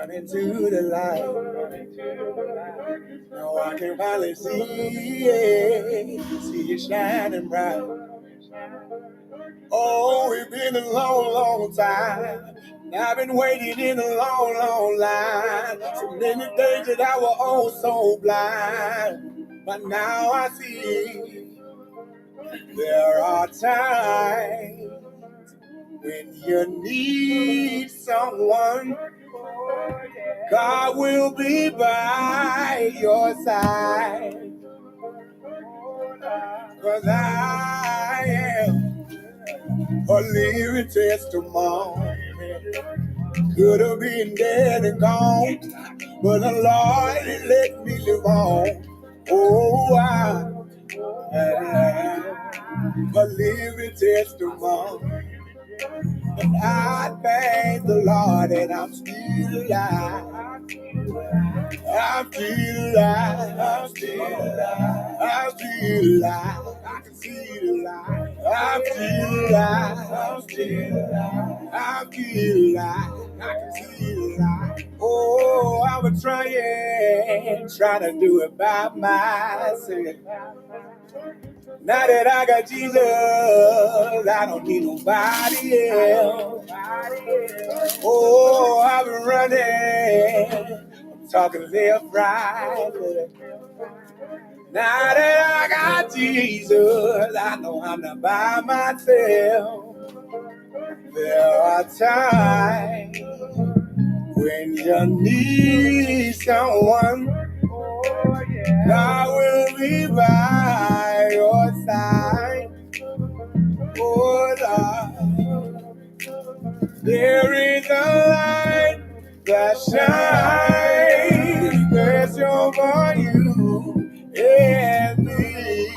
running to the light. Now I can finally see it. See it shining bright. Oh, it's been a long, long time. I've been waiting in a long, long line. So many days that I was oh so blind. But now I see there are times when you need someone. God will be by your side. 'Cause I am a living testimony. Could have been dead and gone, but the Lord he let me live on. Oh, I am a living testimony. And I thank the Lord that I'm still alive. I'm still alive. I'm still alive. I'm still alive. I can see the light. I'm still alive. I'm still alive. I'm still alive. I can see the light. Oh, I was trying to do it by myself. Now that I got Jesus, I don't need nobody else. Oh, I've been running, I'm talking left, right. Now that I got Jesus, I know I'm not by myself. There are times when you need someone, God will be by your side. Oh Lord, there is a light that shines special for you and me.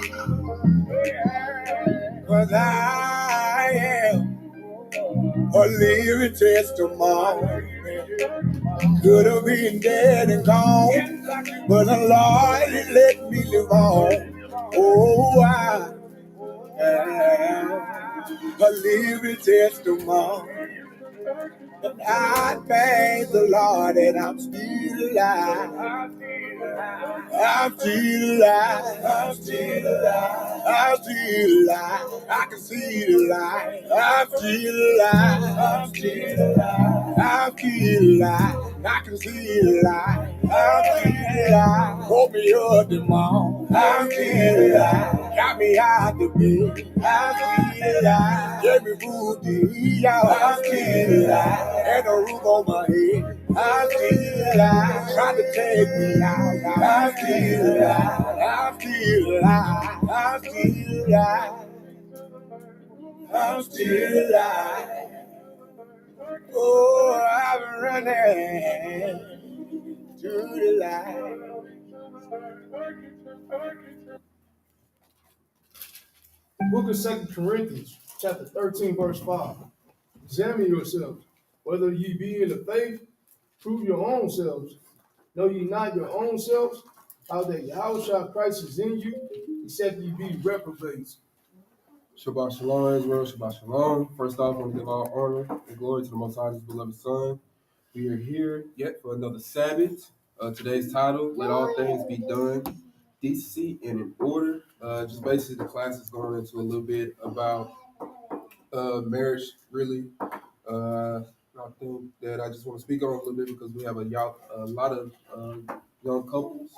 'Cause I am a living testimony. Could have been dead and gone, but the Lord he let me live on. Oh, I am a living testimony. And I thank the Lord that I'm still alive. I'm still alive. I'm still alive. I'm still alive. I can see the light. I'm still alive. I'm still alive. I'm still alive. I can see the light. I'm still alive. Woke me up this morning. I'm still alive. Got me out the bed. I'm still alive. Gave me food to eat. I'm still alive. And a roof on my head. I'm still alive. Trying to take me out. I'm still alive. I'm still alive. I'm still alive. I'm still alive. Oh, I've been running to the light. Book of 2 Corinthians, chapter 13, verse 5. Examine yourselves, whether ye be in the faith, prove your own selves. Know ye not your own selves, how that Yahushua Christ is in you, except ye be reprobates. Shabbat Shalom, Israel. Shabbat Shalom. First off, I want to give all honor and glory to the Most High, His beloved Son. We are here yet for another Sabbath. Today's title, Let All Things Be Done, Decency and in Order. Just basically the class is going into a little bit about marriage, really. I think that I just want to speak on it a little bit because we have a lot of young couples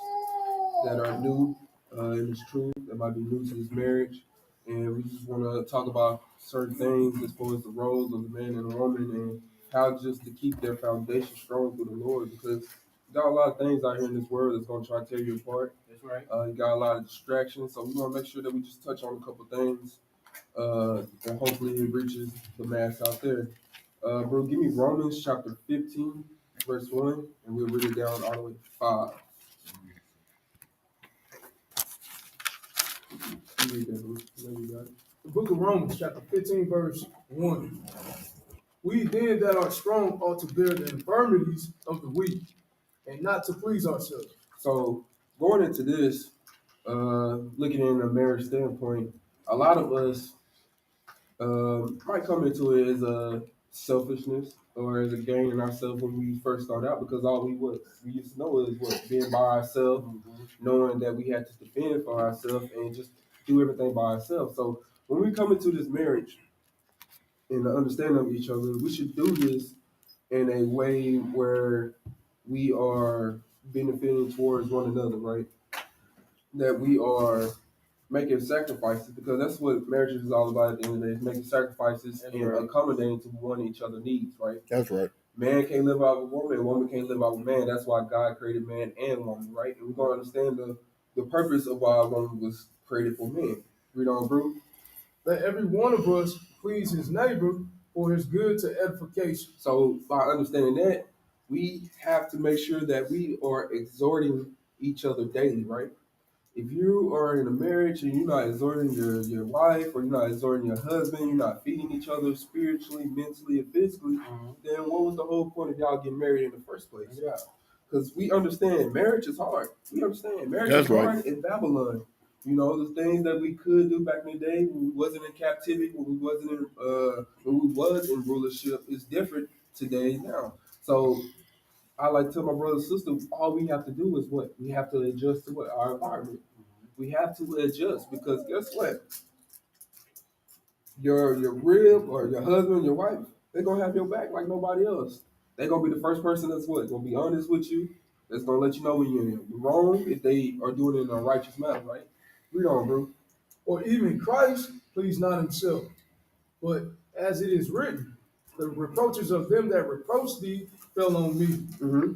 that are new in this truth, that might be new to this marriage. And we just want to talk about certain things as far as the roles of the man and the woman and how just to keep their foundation strong through the Lord, because you got a lot of things out here in this world that's going to try to tear you apart. That's right. You got a lot of distractions. So we want to make sure that we just touch on a couple things and hopefully it reaches the mass out there. Bro, give me Romans chapter 15, verse 1, and we'll read it down all the way to 5. You read that, bro. I know you got it. The book of Romans, chapter 15, verse 1. We then that are strong ought to bear the infirmities of the weak, and not to please ourselves. So going into this, looking in a marriage standpoint, a lot of us might come into it as selfishness or as a gain in ourselves when we first start out, because all we used to know is what being by ourselves, knowing that we had to defend for ourselves and just do everything by ourselves. So when we come into this marriage and the understanding of each other, we should do this in a way where we are benefiting towards one another, right? That we are making sacrifices, because that's what marriage is all about at the end of the day, is making sacrifices and accommodating to one each other needs, right? That's right. Man can't live out of a woman can't live out of a man. That's why God created man and woman, right? And we're gonna understand the purpose of why a woman was created for men. Read on, bro. Let every one of us please his neighbor for his good to edification. So by understanding that, we have to make sure that we are exhorting each other daily, right? If you are in a marriage and you're not exhorting your wife, or you're not exhorting your husband, you're not feeding each other spiritually, mentally, and physically, then what was the whole point of y'all getting married in the first place? Yeah. Because we understand marriage is hard. We understand marriage That's is hard in Babylon. You know, the things that we could do back in the day when we wasn't in captivity, when we was in rulership, is different today now. So I like to tell my brother and sister, all we have to do is what? We have to adjust to what? Our environment. We have to adjust, because guess what? Your rib or your husband, your wife, they're gonna have your back like nobody else. They're gonna be the first person that's what? Gonna be honest with you. That's gonna let you know when you're wrong if they are doing it in a righteous manner, right? Read on, bro. Or even Christ pleased not himself, but as it is written, the reproaches of them that reproach thee fell on me. Mm-hmm.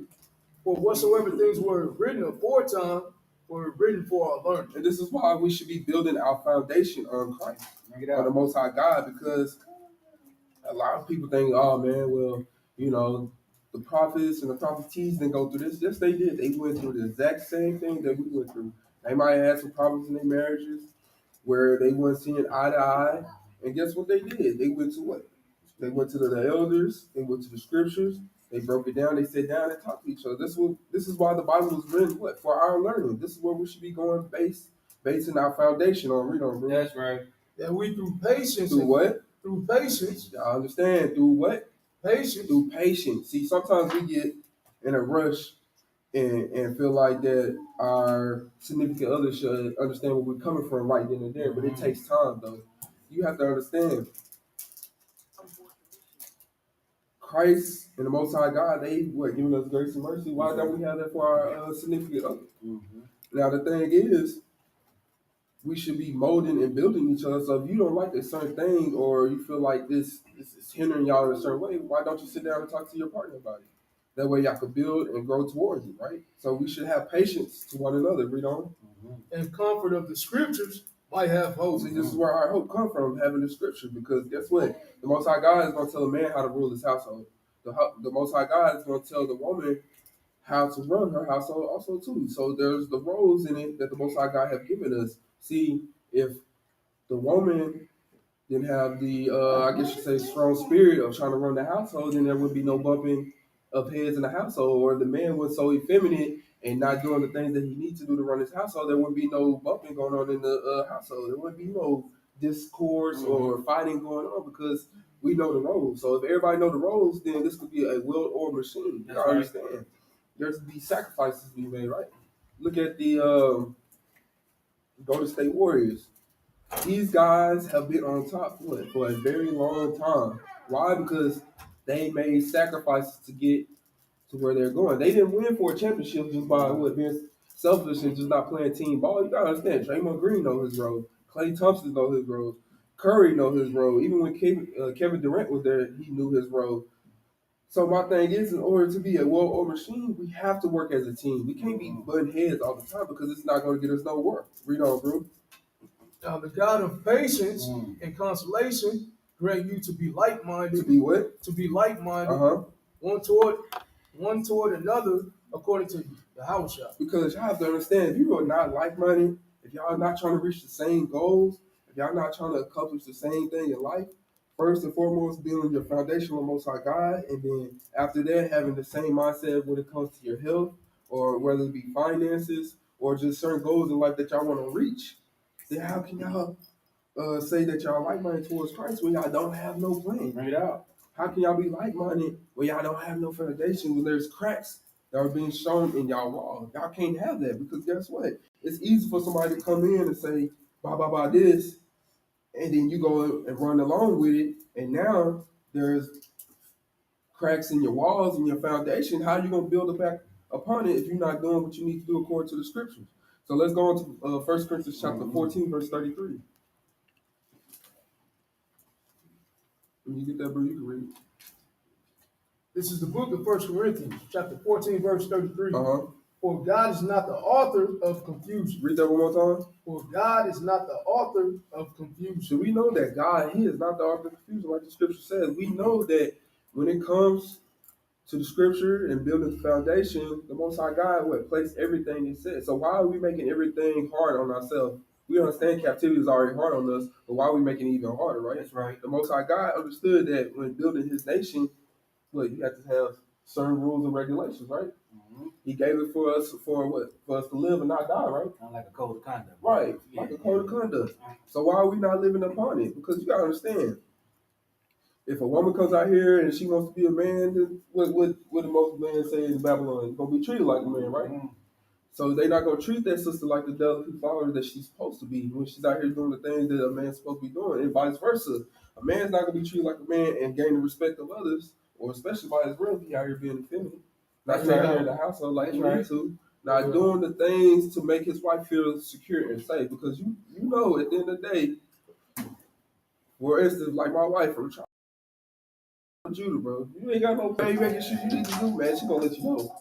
For whatsoever things were written aforetime were written for our learning. And this is why we should be building our foundation on Christ, on the Most High God, because a lot of people think, oh man, well, you know, the prophets and the prophetess didn't go through this. Yes, they did. They went through the exact same thing that we went through. They might have had some problems in their marriages where they weren't seeing eye to eye. And guess what they did? They went to what? They went to the elders, they went to the scriptures, they broke it down, they sat down and talked to each other. This is why the Bible was written, what? For our learning. This is where we should be going basing our foundation on. Read on, bro. That's right. That we through patience. Through what? Through patience. I understand. Through what? Patience. Through patience. See, sometimes we get in a rush and feel like that our significant other should understand where we're coming from right then and there. But it takes time, though. You have to understand. Christ and the Most High God, they giving us grace and mercy. Why don't we have that for our significant other? Mm-hmm. Now the thing is, we should be molding and building each other. So if you don't like a certain thing, or you feel like this is hindering y'all in a certain way, why don't you sit down and talk to your partner about it? That way y'all can build and grow towards it, right? So we should have patience to one another. Read on. Mm-hmm. And comfort of the scriptures might have hope. See, this is where our hope comes from, having the scripture. Because guess what? The Most High God is going to tell a man how to rule his household. The Most High God is going to tell the woman how to run her household also too. So there's the roles in it that the Most High God have given us. See, if the woman didn't have the, I guess you say, strong spirit of trying to run the household, then there would be no bumping of heads in the household. Or the man was so effeminate and not doing the things that he needs to do to run his household, there wouldn't be no bumping going on in the household. There wouldn't be no discourse or fighting going on, because we know the roles. So if everybody know the roles, then this could be a well-oiled machine. You understand? There's these sacrifices to be made, right? Look at the Golden State Warriors. These guys have been on top for a very long time. Why? Because they made sacrifices to get to where they're going. They didn't win for a championship just by being selfish and just not playing team ball. You gotta understand, Draymond Green knows his role. Klay Thompson knows his role. Curry knows his role. Even when Kevin Durant was there, he knew his role. So my thing is, in order to be a well-oiled machine, we have to work as a team. We can't be butting heads all the time, because it's not going to get us no work. Read on, bro. Now the God of patience and consolation grant you to be like-minded. To be what? To be like-minded. One toward another, according to the house shop. Because y'all have to understand, if you are not like-minded, if y'all are not trying to reach the same goals, if y'all not trying to accomplish the same thing in life, first and foremost, building your foundation with Most High God, and then after that, having the same mindset when it comes to your health, or whether it be finances, or just certain goals in life that y'all want to reach, then how can y'all say that y'all like-minded towards Christ when y'all don't have no plan? Bring it out. How can y'all be like-minded when y'all don't have no foundation, when there's cracks that are being shown in y'all wall? Y'all can't have that because guess what? It's easy for somebody to come in and say, blah, this, and then you go and run along with it, and now there's cracks in your walls and your foundation. How are you going to build it back upon it if you're not doing what you need to do according to the scriptures? So let's go on to 1 Corinthians chapter 14, verse 33. When you get that, bro, you can read it. This is the book of 1 Corinthians, chapter 14, verse 33. For God is not the author of confusion. Read that one more time. For God is not the author of confusion. So we know that God, He is not the author of confusion, like the scripture says. We know that when it comes to the scripture and building the foundation, the Most High God would place everything He said. So why are we making everything hard on ourselves? We understand captivity is already hard on us, but why are we making it even harder, right? That's right. The Most High God understood that when building His nation, well, you have to have certain rules and regulations, right? Mm-hmm. He gave it for us for us to live and not die, right? Kind of like a code of conduct. Right, like a code of conduct. So why are we not living upon it? Because you gotta understand, if a woman comes out here and she wants to be a man, then what do most men say in Babylon? You're gonna be treated like a man, right? Mm-hmm. So they're not gonna treat that sister like the delicate flower that she's supposed to be when she's out here doing the things that a man's supposed to be doing, and vice versa. A man's not gonna be treated like a man and gain the respect of others, or especially by his real, he out here being feminine. Not staying here in the household like he needs to. Not doing the things to make his wife feel secure and safe. Because you know at the end of the day, for instance, like my wife from Judah, bro. You ain't got no pay making shit you need to do, man. She gonna let you know.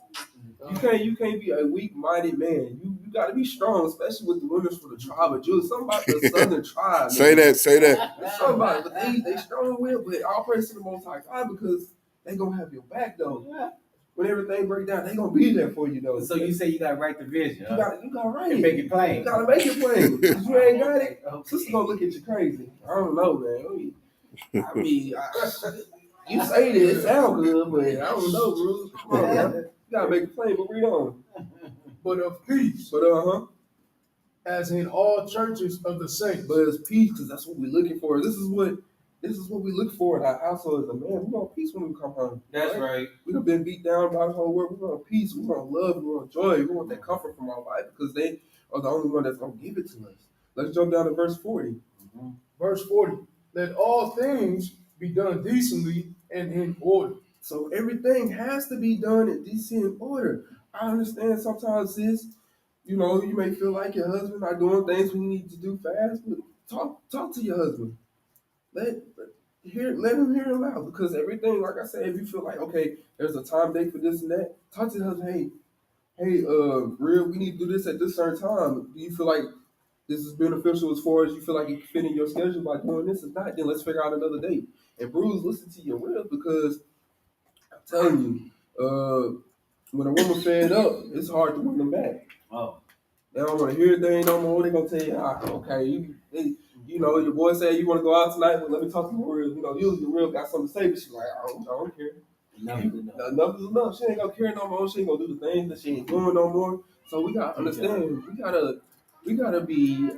You can't be a weak-minded man. You gotta be strong, especially with the women from the tribe of Judah. Something about the southern tribe. Say that. Somebody, but they strong will, but all praise to the Most High God because they gonna have your back though. Yeah. When everything break down, they gonna be there for you though. So you say you gotta write the vision. You gotta write it. Make it plain. You gotta make it plain. If you ain't got it, sister gonna look at you crazy. I don't know, man. I mean, you say this, it sound good, but I don't know, bro. Come on, man. You gotta make it plain, but read on. But of peace. But as in all churches of the saints. But it's peace, because that's what we're looking for. This is what we look for in our household as a man. We want peace when we come home. That's right. We have been beat down by the whole world. We want peace. We want love. We want joy. We want that comfort from our wife because they are the only one that's going to give it to us. Let's jump down to verse 40. Mm-hmm. Verse 40. Let all things be done decently and in order. So everything has to be done in decent and order. I understand sometimes, sis, you may feel like your husband not doing things we need to do fast, but talk to your husband. Let him hear him out because everything, like I said, if you feel like, okay, there's a time date for this and that, talk to the husband, hey, real, we need to do this at this certain time. Do you feel like this is beneficial as far as you feel like it can fit in your schedule by doing this? If not, then let's figure out another date. And Bruce, listen to your will because I'm telling you, when a woman fed up, it's hard to win them back. Oh. They don't want to hear anything no more. They're going to tell you, okay, your boy said you want to go out tonight, but let me talk to you real. Usually the real got something to say, but she's like, I don't care. Enough is enough. She ain't going to care no more. She ain't going to do the things that she ain't doing no more. So we got to understand, we gotta be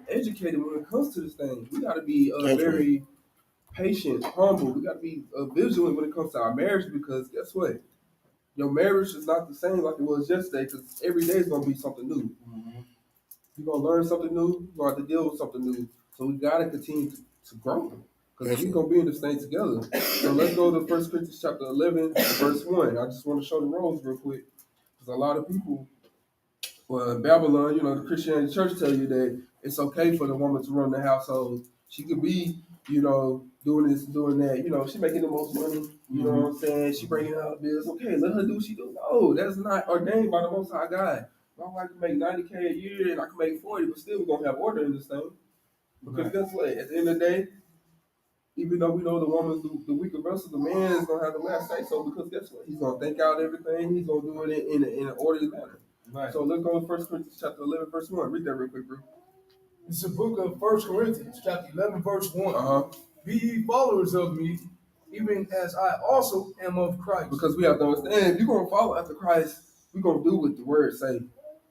educated when it comes to this thing. We got to be very patient, humble. We got to be vigilant when it comes to our marriage because guess what? Your marriage is not the same like it was yesterday because every day is going to be something new. Mm-hmm. You're going to learn something new. You're going to have to deal with something new. So we got to continue to grow because we're going to be in this thing together. So let's go to 1 Corinthians chapter 11, verse 1. I just want to show the roles real quick because a lot of people, in Babylon, the Christianity church tell you that it's okay for the woman to run the household. She could be, doing this and doing that. She making the most money. You know what I'm saying? She bringing out bills. Okay, let her do what she do. No, that's not ordained by the Most High God. My wife can make $90K a year and I can make 40, but still we're going to have order in this thing. Because guess what? At the end of the day, even though we know the woman's the weaker vessel, the man is going to have the last say so because guess what? He's going to think out everything. He's going to do it in an orderly manner. Right. So let's go to 1 Corinthians chapter 11, verse 1. Read that real quick, bro. It's the book of 1 Corinthians, chapter 11, verse 1. Be ye followers of me, even as I also am of Christ. Because we have to understand, if you're going to follow after Christ, we're going to do what the word say.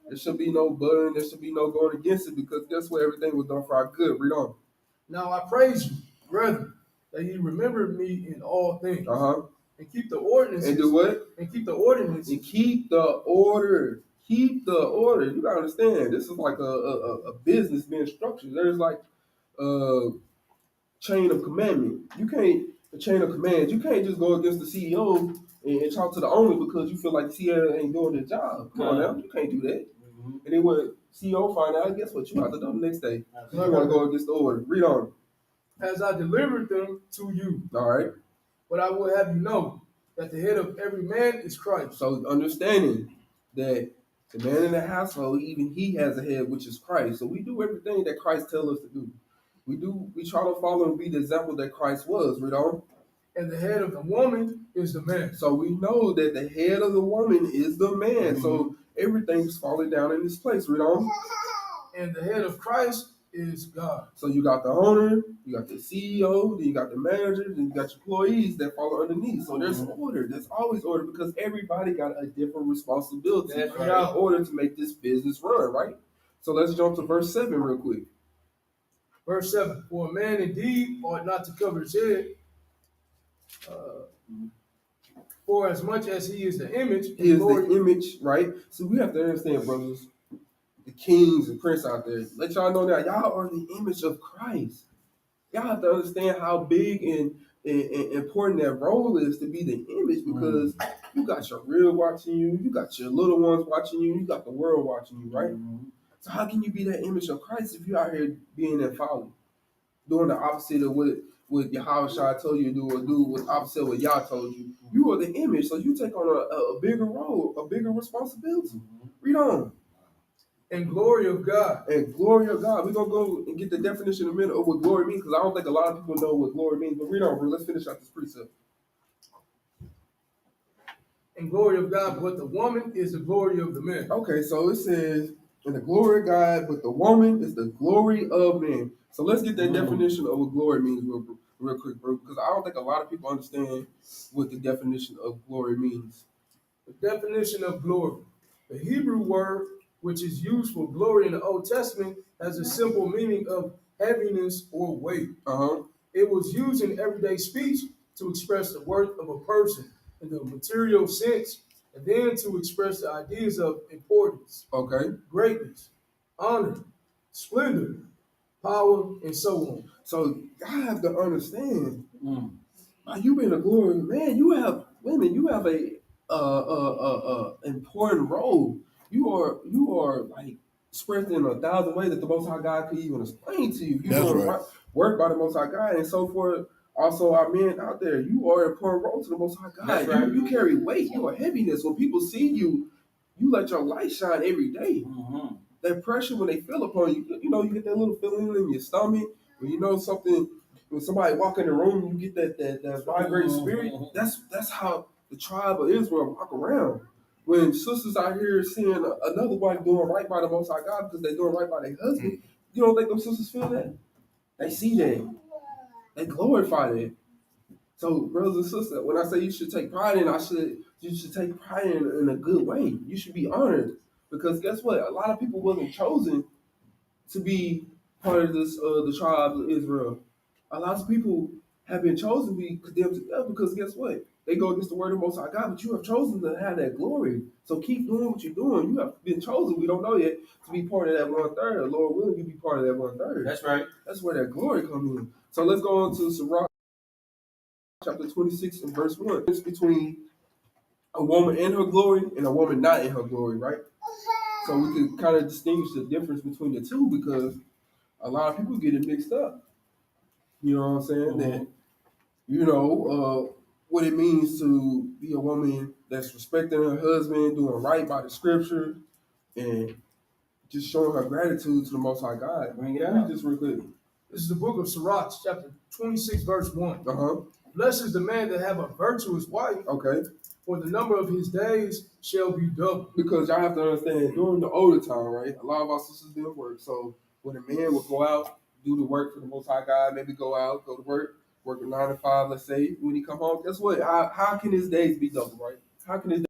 There should be no buttering. There should be no going against it because guess what? Everything was done for our good. Read on. Now I praise you, brethren, that ye remember me in all things, Uh-huh. and keep the ordinances, And do what? and keep the ordinances, And keep the order. Keep the order. You gotta understand. This is like a business being structured. There's like a chain of commandment. You can't the chain of commands. You can't just go against the CEO and talk to the owner because you feel like the CEO ain't doing their job. Come on now, you can't do that. And then when CEO find out, guess what? You have to do the next day. You want to go against the order. Read on. as I delivered them to you. All right. But I will have you know that the head of every man is Christ. So understanding that the man in the household, even he has a head, which is Christ. So we do everything that Christ tells us to do. We try to follow and be the example that Christ was. Read on. And the head of the woman is the man. So we know that the head of the woman is the man. So everything's falling down in this place. Read on. And the head of Christ is God. So you got the owner, you got the CEO, then you got the manager, then you got your employees that follow underneath. So there's order. There's always order because everybody got a different responsibility in order to make this business run, right? So let's jump to verse 7 real quick. Verse 7. For a man indeed ought not to cover his head, for as much as he is the image, He is glory, the image, right? So we have to understand, brothers, the kings and princes out there. Let y'all know that y'all are the image of Christ. Y'all have to understand how big and important that role is to be the image because you got your real watching you, you got your little ones watching you, you got the world watching you, right? So how can you be that image of Christ if you're out here being in folly, doing the opposite of what Yahushua told you to do, or do what opposite of what Yah told you? You are the image, so you take on a bigger role, a bigger responsibility. Read on. and glory of God. And glory of God. We're going to go and get the definition in a minute of what glory means because I don't think a lot of people know what glory means. But read on, bro. Let's finish out this precept. And glory of God, but the woman is the glory of the man. Okay, so it says, and the glory of God, but the woman is the glory of man. So let's get that definition of what glory means real quick, bro, because I don't think a lot of people understand what the definition of glory means. The definition of glory. The Hebrew word, which is used for glory in the Old Testament, has a simple meaning of heaviness or weight. It was used in everyday speech to express the worth of a person in the material sense, and then to express the ideas of importance, greatness, honor, splendor, power, and so on. So I have to understand, you being a glory man, you have women, you have a important role. You are like expressed in 1,000 ways that the Most High God could even explain to you. You doing work by the Most High God, and so forth. Also, our men out there, you are an important role to the Most High God. You carry weight. You are heaviness. When people see you, you let your light shine every day. That pressure when they feel upon you, you know, you get that little feeling in your stomach. When you know something, when somebody walk in the room, you get that vibrating spirit. That's how the tribe of Israel walk around. When sisters out here seeing another wife doing right by the Most High God because they're doing right by their husband, you don't think them sisters feel that? They see that. They glorify that. So, brothers and sisters, when I say you should take pride in, you should take pride in a good way. You should be honored because guess what? A lot of people wasn't chosen to be part of this the tribe of Israel. A lot of people have been chosen to be condemned to death because guess what? They go against the word of Most High God, but you have chosen to have that glory. So keep doing what you're doing. You have been chosen, we don't know yet, to be part of that 1/3. Lord willing, you be part of that 1/3. That's right. That's where that glory comes in. So let's go on to Sirach chapter 26 and verse 1. It's between a woman in her glory and a woman not in her glory, right? So we can kind of distinguish the difference between the two because a lot of people get it mixed up. You know what I'm saying? That, you know, what it means to be a woman that's respecting her husband, doing right by the scripture, and just showing her gratitude to the Most High God. Bring it out. Read this real quick. This is the book of Sirach, chapter 26, verse 1. Blessed is the man that have a virtuous wife, for the number of his days shall be double. Because y'all have to understand, during the older time, right, a lot of our sisters didn't work. So when a man would go out, do the work for the Most High God, maybe go out, go to work a 9 to 5, let's say, when he come home, guess what? How can his days be double, right? How can his days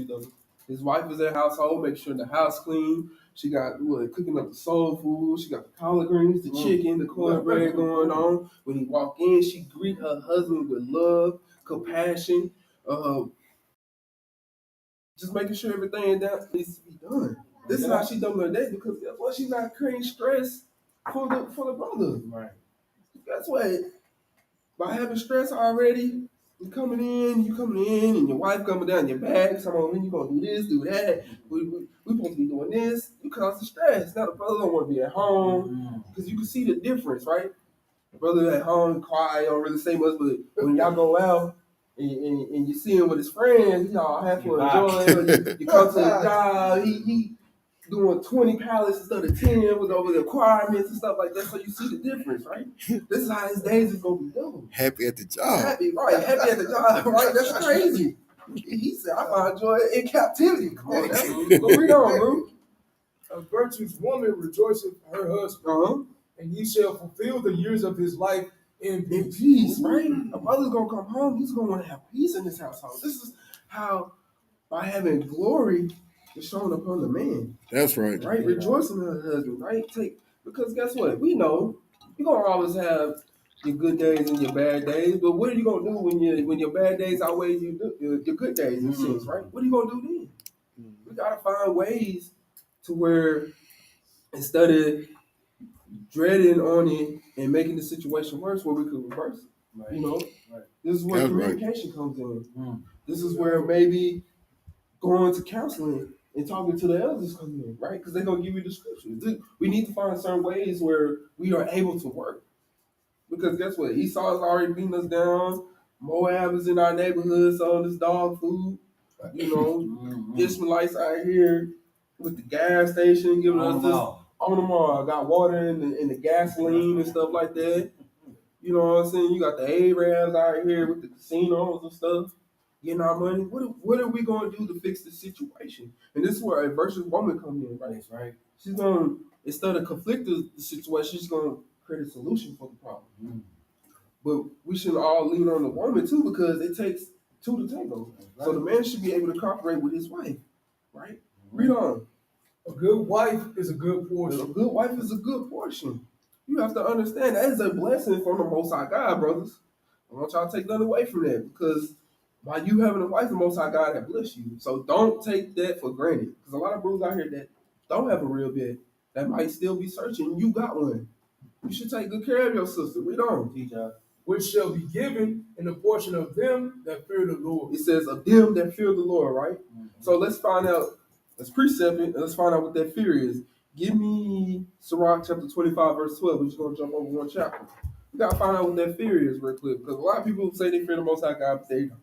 be double? His wife is at household, making sure the house clean. She got cooking up the soul food. She got the collard greens, the chicken, the cornbread going on. When he walk in, she greet her husband with love, compassion, just making sure everything that needs to be done. This is how she done her day because guess what? She's not creating stress for the brother. Right. Guess what? By having stress already, you coming in, and your wife coming down your back. Someone, when you gonna do this, do that? We supposed to be doing this. You cause the stress. Now the brother don't want to be at home because you can see the difference, right? The brother at home, quiet, don't really say much, but when y'all go out and you see him with his friends, y'all have to enjoy. You come to the job, he doing 20 pallets instead of 10 with over the requirements and stuff like that. So you see the difference, right? This is how his days is gonna be done. Happy at the job. Happy at the job, right? That's crazy. He said, I find joy in captivity. Come on, now. Go read on, bro. A virtuous woman rejoiceth her husband, and he shall fulfill the years of his life in peace, right? A brother's gonna come home, he's gonna want to have peace in his household. This is how, by having glory, is shown upon the man. That's right. Right? Rejoicing in her husband, right? Because guess what? We know you're gonna always have your good days and your bad days, but what are you gonna do when your bad days outweigh your good days in sense, right? What are you gonna do then? We gotta find ways to where instead of dreading on it and making the situation worse, where we could reverse it. Right. You know, this is where communication comes in. This is where maybe going to counseling and talking to the elders come in, right? Because they're gonna give you the scriptures. We need to find certain ways where we are able to work. Because guess what? Esau is already beating us down. Moab is in our neighborhood selling this dog food. You know, Ishmaelites out here with the gas station giving us this on them all. Got water in the gasoline and stuff like that. You know what I'm saying? You got the Arabs out here with the casinos and stuff, getting our money. What are we going to do to fix the situation? And this is where a virtuous woman comes in, right? That's right. She's going to, instead of conflict the situation, she's going to create a solution for the problem. But we should all lean on the woman too, because it takes two to tango. Right. So the man should be able to cooperate with his wife, right? Read on. A good wife is a good portion. A good wife is a good portion. You have to understand that is a blessing from the Most High God, brothers. I want y'all to take nothing away from that, because by you having a wife, the Most High God has blessed you. So don't take that for granted, because a lot of brothers out here that don't have a real bed, that might still be searching. You got one. You should take good care of your sister. Read on. Which shall be given in the portion of them that fear the Lord. It says of them that fear the Lord, right? So let's find out. Let's precept it, and let's find out what that fear is. Give me Sirach chapter 25, verse 12. We're just going to jump over one chapter. We got to find out what that fear is real quick, because a lot of people say they fear the Most High God, but they don't.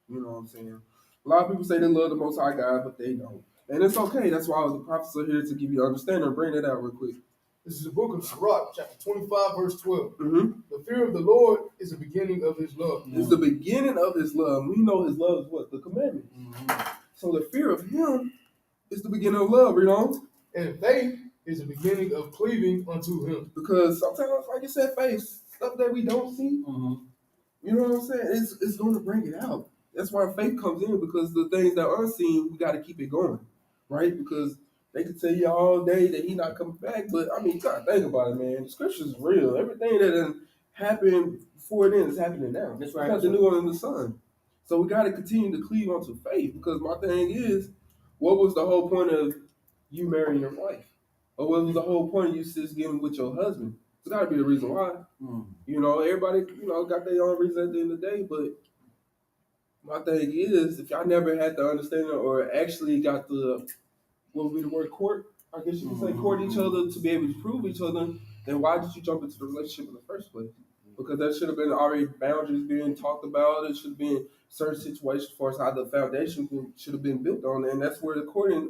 You know what I'm saying? A lot of people say they love the Most High God, but they don't. And it's okay. That's why the prophets are here to give you understanding and bring that out real quick. This is the book of Sirach, chapter 25, verse 12. The fear of the Lord is the beginning of his love. It's the beginning of his love. We know his love is what? The commandment. So the fear of him is the beginning of love, you know? And faith is the beginning of cleaving unto him. Because sometimes, like you said, faith, stuff that we don't see, you know what I'm saying? It's going to bring it out. That's why faith comes in, because the things that are unseen, we got to keep it going, right? Because they can tell you all day that he's not coming back, but I mean, you got to think about it, man. The scripture is real. Everything that happened before then is happening now. That's right. It's not the new one in the sun. So we got to continue to cleave onto faith, because my thing is, what was the whole point of you marrying your wife? Or what was the whole point of you just getting with your husband? There's got to be a reason why. You know, everybody, got their own reason at the end of the day, but my thing is, if y'all never had the understanding or actually got the, what would be the word, court? I guess you could say court each other to be able to prove each other, then why did you jump into the relationship in the first place? Because there should have been already boundaries being talked about. It should have been certain situations for us how the foundation should have been built on, and that's where the courting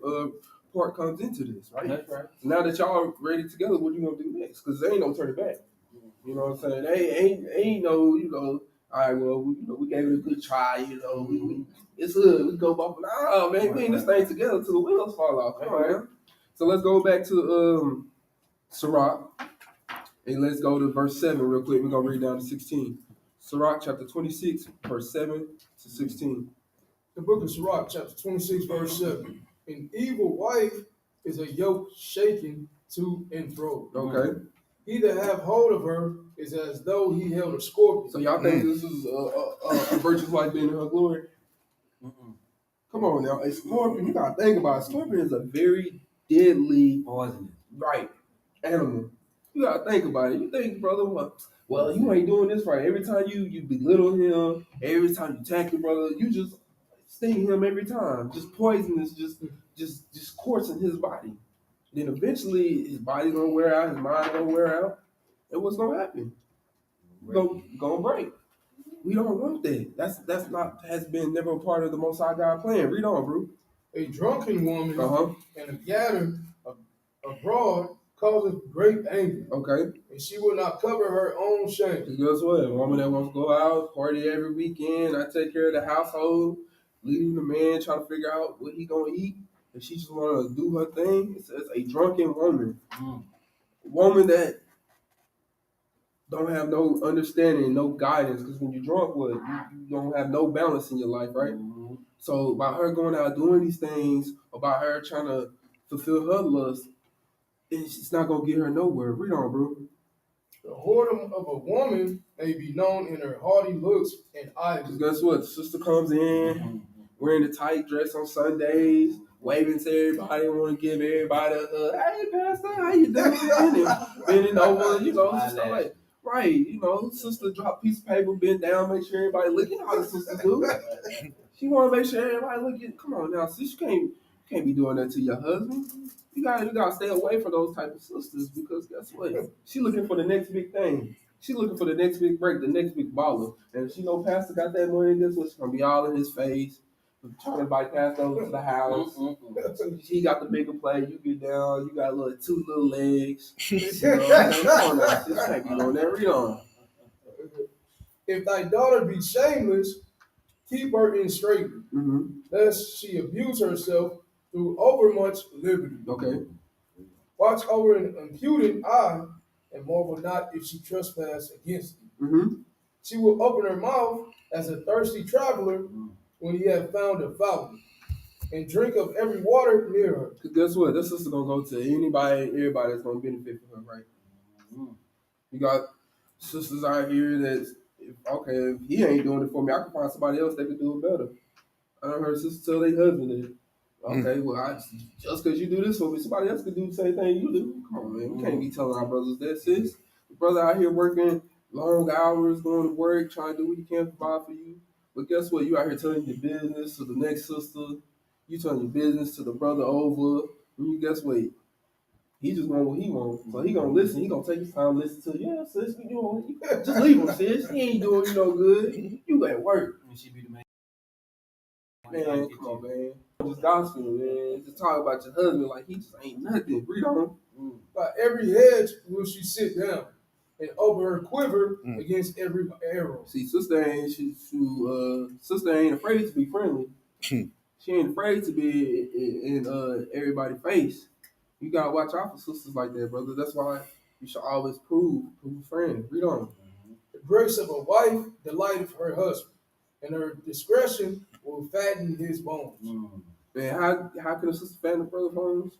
part comes into this, right? That's right. So now that y'all are ready together, what you gonna do next? Because there ain't no turning back. You know what I'm saying? They ain't no, all right, well, we gave it a good try, we it's good. We go bump. Nah, man, we in this thing together till the wheels fall off. Come on, man. So let's go back to Sirach, and let's go to verse 7 real quick. We're gonna read down to 16. Sirach chapter 26, verse 7 to 16. The book of Sirach, chapter 26, verse 7. An evil wife is a yoke shaken to and fro. Okay. He that have hold of her is as though he held a scorpion. So y'all think this is a virtuous wife being in her glory? Come on now, a scorpion. You gotta think about it. Scorpion is a very deadly, Poisonous. right, animal. You gotta think about it. You think, brother, what? Well, you ain't doing this right. Every time you belittle him, every time you attack your brother, you just sting him every time. Just poisonous, just coursing his body. Then eventually his body's gonna wear out, his mind gonna wear out, and what's gonna happen? Gonna break. We don't want that. That's not has been never a part of the Most High God plan. Read on, bro. A drunken woman Uh-huh. and a gatherer abroad causes great anger, Okay. and she will not cover her own shame. Because guess what? A woman that wants to go out, party every weekend, I take care of the household, leaving the man trying to figure out what he gonna eat, and she just wanna do her thing. It's a drunken woman. A woman that don't have no understanding, no guidance, because when you're drunk, you don't have no balance in your life, right? So by her going out doing these things, about her trying to fulfill her lust, it's not gonna get her nowhere. Read on, bro. The whoredom of a woman may be known in her haughty looks and eyes. Because guess what? The sister comes in wearing the tight dress on Sundays, waving to everybody, want to give everybody a hug. Hey, Pastor, how you doing? And bending over, sister like, right, sister drop piece of paper, bend down, make sure everybody look. You know how the sisters do. She want to make sure everybody look at. Come on now, sis, you can't be doing that to your husband. You gotta stay away from those type of sisters because guess what? She looking for the next big thing. She looking for the next big break, the next big baller. And if she know Pastor got that money, guess what? She's gonna be all in his face, trying to bypass over to the house. He got the bigger play. You get down. You got two little legs. This can't be on that. Read on. If thy daughter be shameless, keep her in straitness, lest she abuse herself through overmuch liberty. Okay. Watch over an impudent eye, and marvel not if she trespass against thee. She will open her mouth as a thirsty traveler when he have found a fountain, and drink of every water near her. Because guess what? This sister gonna go to everybody that's gonna benefit from her, right? You got sisters out here that, if he ain't doing it for me, I can find somebody else that can do it better. I done heard sisters tell their husband that. Okay, well, just because you do this for me, somebody else can do the same thing you do. Come on, man. We can't be telling our brothers that, sis. The brother out here working long hours, going to work, trying to do what he can to provide for you. But guess what? You out here telling your business to the next sister. You telling your business to the brother over. And you guess what? He just want what he wants. So he gonna listen. He gonna take his time to listen to you. Yeah, sis, we doing. Just leave him, sis. He ain't doing you no good. You at work. And she be the man. Man, come on, man. Just gospel, man. Just talk about your husband like he just ain't nothing. Read on. By every hedge will she sit down, and over her quiver against every arrow. See, sister ain't afraid to be friendly. She ain't afraid to be in everybody's face. You gotta watch out for sisters like that, brother. That's why you should always prove a friend. Read on. The grace of a wife delighteth her husband, and her discretion will fatten his bones. Man, how can a sister fatten a brother's bones?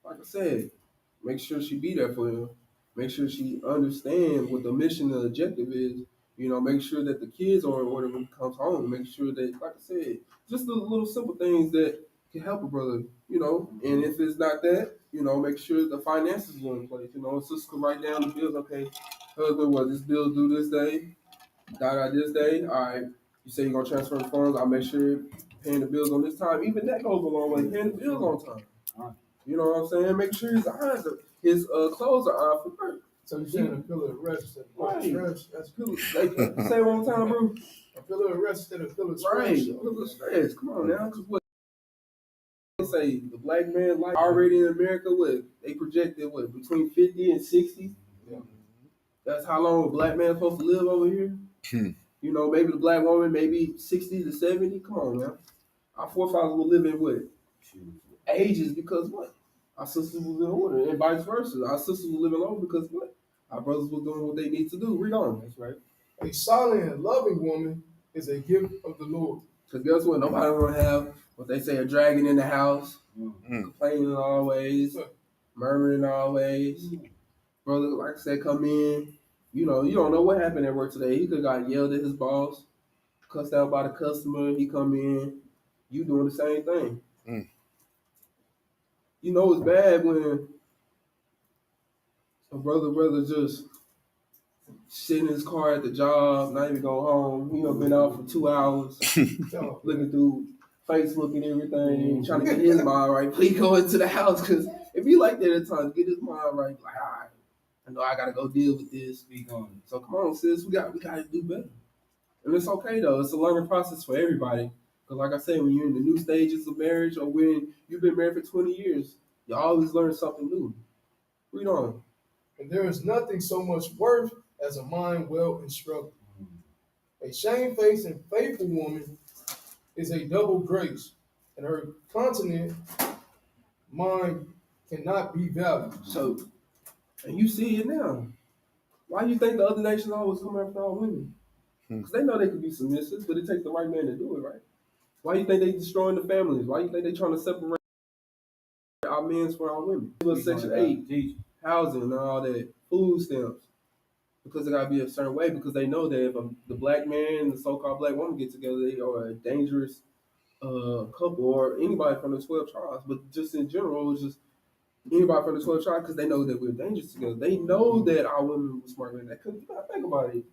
Like I said, make sure she be there for him. Make sure she understands what the mission and objective is. Make sure that the kids are in order when he comes home. Make sure that, like I said, just the little simple things that can help a brother, And if it's not that, make sure the finances are in place. A sister can write down the bills. Okay, husband, well, this bill due this day, this day. All right, you say you're going to transfer the funds. I'll make sure paying the bills on this time. Even that goes a long way. Paying the bills on time. You know what I'm saying? Make sure his clothes are on for work. So you're saying a pillar of rest. Right. That's Like, say it one time, bro. a pillar of rest instead of a pillar of stress. Right. A pillar of stress. Come on now. Because what they say, the black man life already in America, they projected between 50 and 60. Yeah. That's how long a black man's supposed to live over here. Maybe the black woman, maybe 60 to 70. Come on now. Our forefathers were living ages because what? Our sisters was in order, and vice versa. Our sisters were living long because what? Our brothers were doing what they need to do. Read on. That's right. A silent and loving woman is a gift of the Lord. Because guess what? Nobody want to have what they say a dragon in the house, complaining always, murmuring always. Brother, like I said, come in. You know, you don't know what happened at work today. He could have got yelled at his boss, cussed out by the customer. He come in, you doing the same thing. You know it's bad when a brother just sit in his car at the job, not even go home. He done been out for 2 hours, looking through Facebook and everything, trying to get his mind right. Please go into the house, because if he like that at times, get his mind right. Like, all right, I know I gotta go deal with this. So come on, sis, we gotta do better. And it's okay though. It's a learning process for everybody. Because like I said, when you're in the new stages of marriage, or when you've been married for 20 years, you always learn something new. Read on. And there is nothing so much worth as a mind well instructed. A shamefaced and faithful woman is a double grace, and her continent mind cannot be valued. So, and you see it now. Why do you think the other nations always come after our women? Because they know they can be submissive, but it takes the right man to do it, right? Why do you think they destroying the families? Why do you think they trying to separate our men from our women? Section 8, housing and all that, food stamps. Because it got to be a certain way, because they know that if the black man and the so-called black woman get together, they are a dangerous couple, or anybody from the 12 tribes. But just in general, it's just anybody from the 12 tribes, because they know that we're dangerous together. They know that our women were smarter than that. Because you got to think about it.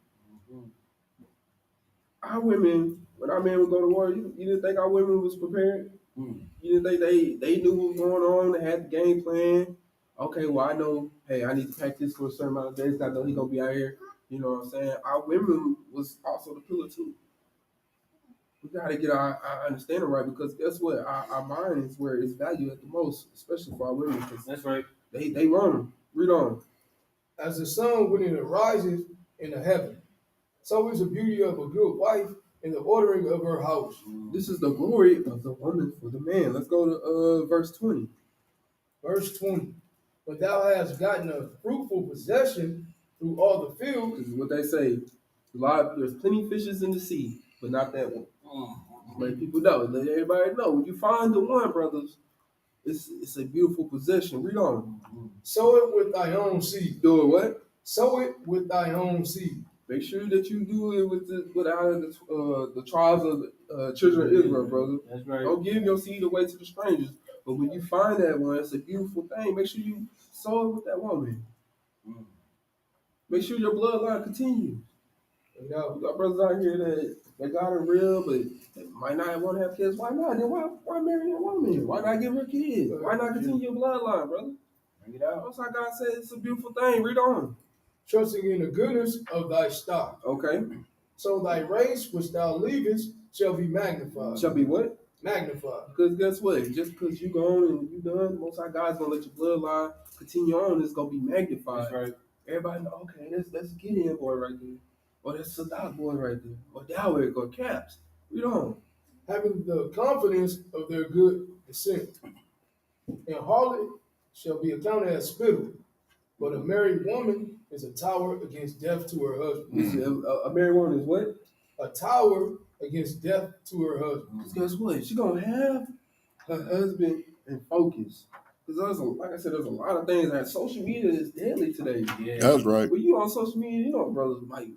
Our women, when our men would go to war, you didn't think our women was prepared? You didn't think they knew what was going on, they had the game plan? Okay, well, I know, hey, I need to pack this for a certain amount of days. I know he's going to be out here. You know what I'm saying? Our women was also the pillar, too. We got to get our understanding right, because guess what? Our mind is where it's valued at the most, especially for our women. That's right. They run them. Read on. As the sun when it arises in the heaven, so is the beauty of a good wife in the ordering of her house. This is the glory of the woman for the man. Let's go to verse 20. Verse 20. But thou hast gotten a fruitful possession through all the field. This is what they say. There's plenty of fishes in the sea, but not that one. Let people know. Let everybody know. When you find the one, brothers, it's a beautiful possession. Read on. Sow it with thy own seed. Do it what? Sow it with thy own seed. Make sure that you do it with the tribes of the children of Israel, brother. That's right. Don't give your seed away to the strangers. But when you find that one, it's a beautiful thing. Make sure you sow it with that woman. Make sure your bloodline continues. You got brothers out here that got it real, but they might not want to have kids. Why not? Then why marry a woman? Why not give her kids? Why not continue your bloodline, brother? Bring it out. That's how God said it's a beautiful thing. Read on. Trusting in the goodness of thy stock. Okay. So thy race which thou leavest shall be magnified. Shall be what? Magnified. Because guess what? Just because you gone and you done, most High God's gonna let your bloodline continue on. It's gonna be magnified. That's right. Everybody know, okay, that's Gideon boy right there. Or that's Sadat boy right there. Or Dawid or Caps. Read on. Having the confidence of their good descent. And harlot shall be accounted as spittle, but a married woman is a tower against death to her husband. A married woman is what? A tower against death to her husband. Because guess what? She gonna have her husband in focus. Because like I said, there's a lot of things that social media is deadly today. Yeah. That's right. When you on social media, you know, brothers might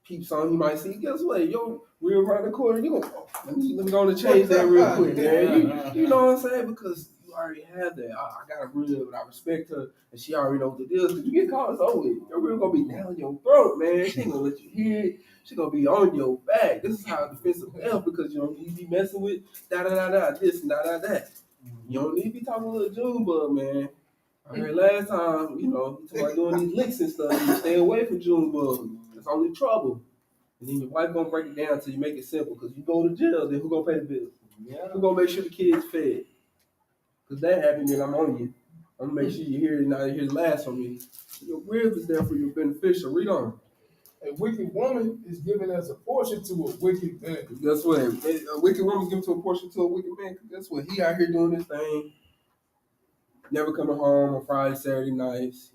peep something you might see. Guess what? Yo, real around the corner, you gonna let me go and change that real quick, man. You know what I'm saying? Because you already have that. I got a real, but I respect her, and she already know what the deal is. Because you get caught, it's over with. Your real gonna be down your throat, man. She ain't gonna let you hear it. She gonna be on your back. This is how defensive F, because you don't need to be messing with this and that. You don't need to be talking a little Junebug, man. I heard last time, you know, you talking about doing these licks and stuff. You stay away from Junebug. It's only trouble. And then your wife gonna break it down till you make it simple. Because you go to jail, then who gonna pay the bills? Yeah. Who gonna make sure the kids fed? Because that happened, then I'm on you. I'm gonna make sure you hear it, not hear the last from me. Your rib is there for your beneficial. Read on. A wicked woman is given as a portion to a wicked man. Guess what? A wicked woman's given to a portion to a wicked man. Guess what? He out here doing this thing. Never coming home on Friday, Saturday nights.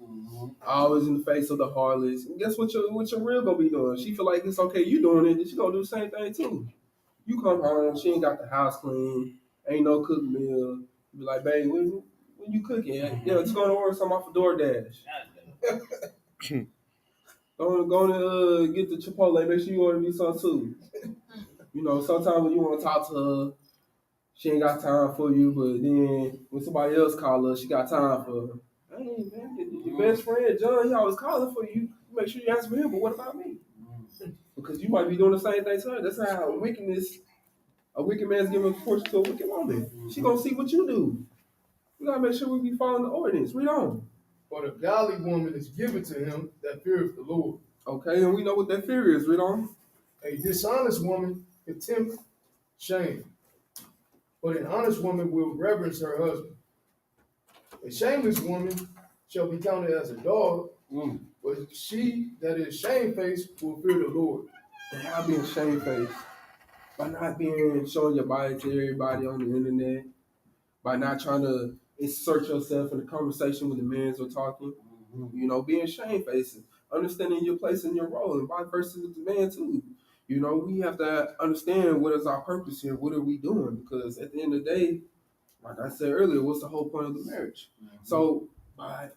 Always in the face of the harlots. And guess what your real gonna be doing? She feel like it's okay you doing it, then she gonna do the same thing too. You come home, she ain't got the house clean, ain't no cooked meal. You be like, babe, when you cooking? Yeah, just going to order something off of DoorDash. Go and get the Chipotle. Make sure you order me some too. You know, sometimes when you want to talk to her, she ain't got time for you, but then when somebody else call her, she got time for her. Hey, man, your best friend, John, he always calling for you. You make sure you answer for him, but what about me? Because you might be doing the same thing to her. That's how a wicked man's giving a portion to a wicked woman. She gonna see what you do. We gotta make sure we be following the ordinance. Read on. But a godly woman is given to him that feareth the Lord. Okay, and we know what that fear is. Read on. A dishonest woman contempt shame, but an honest woman will reverence her husband. A shameless woman shall be counted as a dog, but she that is shamefaced will fear the Lord. And not being shamefaced, by not being showing your body to everybody on the internet, by not trying to insert yourself in the conversation when the men are talking, you know, being shamefaced, understanding your place and your role, and vice versa with the man too. You know, we have to understand what is our purpose here, what are we doing? Because at the end of the day, like I said earlier, what's the whole point of the marriage? So by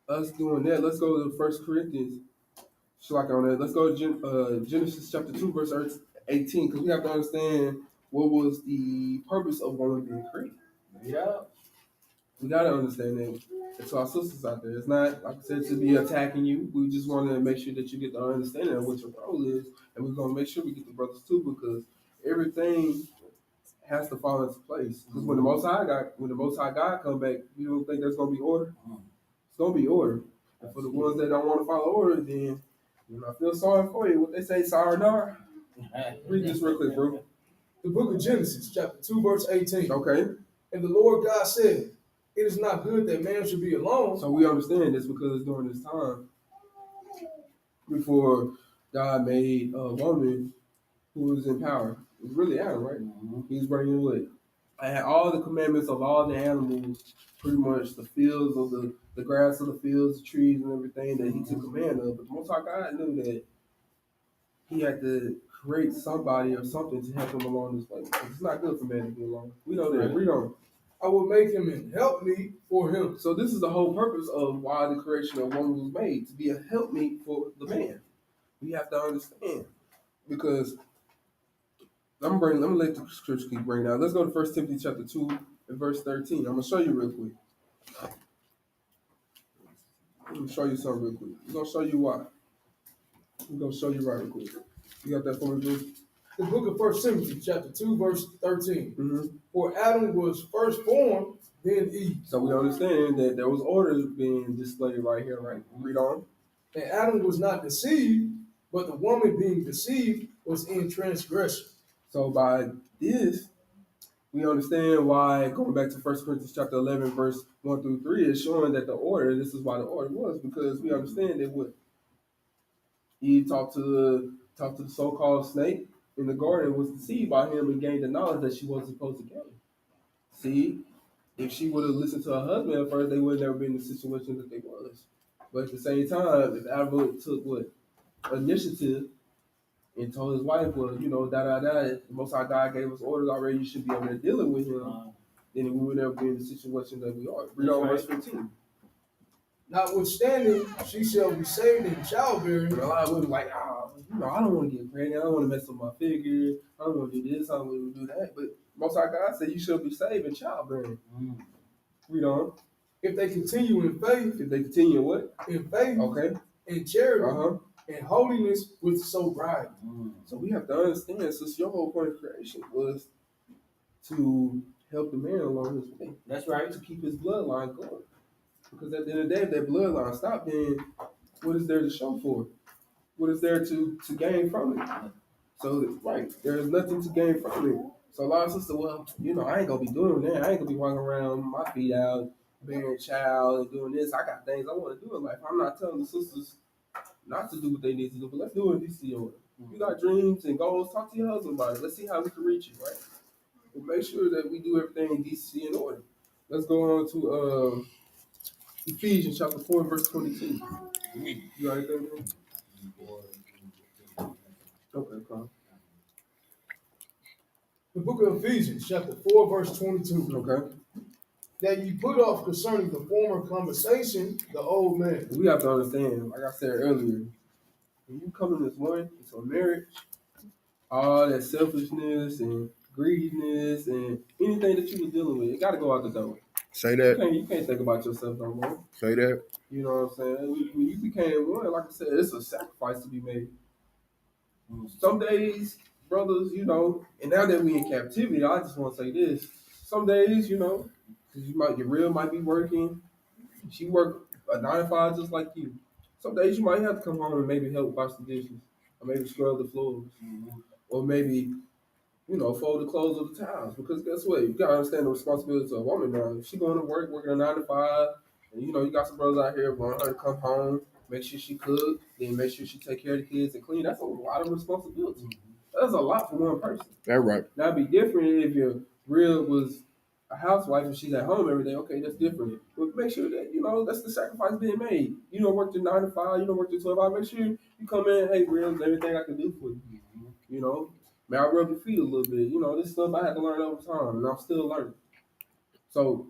us doing that, let's go to 1 Corinthians. On that. Let's go to Genesis chapter 2, verse 18, because we have to understand what was the purpose of woman being created. Yeah. We got to understand that. And to our sisters out there, it's not, like I said, to be attacking you. We just want to make sure that you get the understanding of what your role is, and we're going to make sure we get the brothers too, because everything has to fall into place. Because when the Most High God come back, you don't think there's going to be order? It's going to be order. And for the ones that don't want to follow order, then I feel sorry for you. What they say, sayonara. Read this real quick, bro. The book of Genesis, chapter 2, verse 18. Okay. And the Lord God said, it is not good that man should be alone. So we understand this because during this time, before God made a woman who was in power, it was really Adam, right? He was bringing what? I had all the commandments of all the animals, pretty much the fields of the grass of the fields, the trees and everything that he took command of. But the Most High God knew that he had to create somebody or something to help him along this way. It's not good for man to be alone. We know that. Read on. I will make him an helpmeet for him. So this is the whole purpose of why the creation of woman was made, to be a helpmeet for the man. We have to understand. Because let me let the scripture keep bringing out. Let's go to 1 Timothy chapter 2 and verse 13. I'm gonna show you real quick. I'm gonna show you something real quick. I'm gonna show you why. I'm gonna show you right real quick. You got that for me, Bruce? The book of 1 Timothy, chapter 2, verse 13. Mm-hmm. For Adam was first formed, then Eve. So we understand that there was order being displayed right here, right? Read on. And Adam was not deceived, but the woman being deceived was in transgression. So by this, we understand why, going back to 1 Corinthians chapter 11, verse 1 through 3, is showing that the order, this is why the order was, because we understand that what Eve talked to the so-called snake in the garden was deceived by him and gained the knowledge that she wasn't supposed to gain. See, if she would have listened to her husband at first, they would have never been in the situation that they was. But at the same time, if Adam took initiative and told his wife, well, the Most High God gave us orders already, you should be over there dealing with him, then we would never be in the situation that we are. Read on verse 15. Notwithstanding, she shall be saved in childbearing. A lot of women like, I don't want to get pregnant. I don't want to mess up my figure. I don't want to do this. I don't want to do that. But Most High God said you should be saved in childbearing. Read on. If they continue in faith. If they continue what? In faith. Okay. In charity. And holiness with sobriety. So we have to understand, since your whole point of creation was to help the man along his way. That's right. To keep his bloodline going. Because at the end of the day, if that bloodline stopped, then what is there to show for it? What is there to gain from it? So, right, there is nothing to gain from it. So a lot of sisters, well, I ain't going to be doing that. I ain't going to be walking around my feet out, bearing a child and doing this. I got things I want to do in life. I'm not telling the sisters not to do what they need to do, but let's do it in DC order. You got dreams and goals, talk to your husband about it. Let's see how we can reach it, right? We'll make sure that we do everything in DC in order. Let's go on to Ephesians chapter 4 verse 22. You got anything? Okay, come. The book of Ephesians, chapter 4, verse 22. Okay. That you put off concerning the former conversation, the old man. We have to understand, like I said earlier, when you come in this one into a marriage, all that selfishness and greediness and anything that you were dealing with, it got to go out the door. Say You that. can't think about yourself no more. Say that. You know what I'm saying? When you became one, like I said, it's a sacrifice to be made. Some days, brothers, you know, and now that we in captivity, I just want to say this. Some days, you know, 'cause your real might be working. She work a 9 to 5 just like you. Some days you might have to come home and maybe help wash the dishes, or maybe scrub the floors, or maybe, you know, fold the clothes or the towels. Because guess what? You gotta understand the responsibility of a woman now. If she going to work, working a 9 to 5, and you know, you got some brothers out here wanting her to come home, make sure she cook, then make sure she take care of the kids and clean. That's a lot of responsibility. That's a lot for one person. That's right. That'd be different if your real was a housewife and she's at home every day. Okay, that's different. But make sure that, you know, that's the sacrifice being made. You don't work to 9 to 5, you don't work to 12 hours. Make sure you come in, hey, real, everything I can do for you. You know, may I rub your feet a little bit. You know, this stuff I had to learn over time, and I'm still learning. So,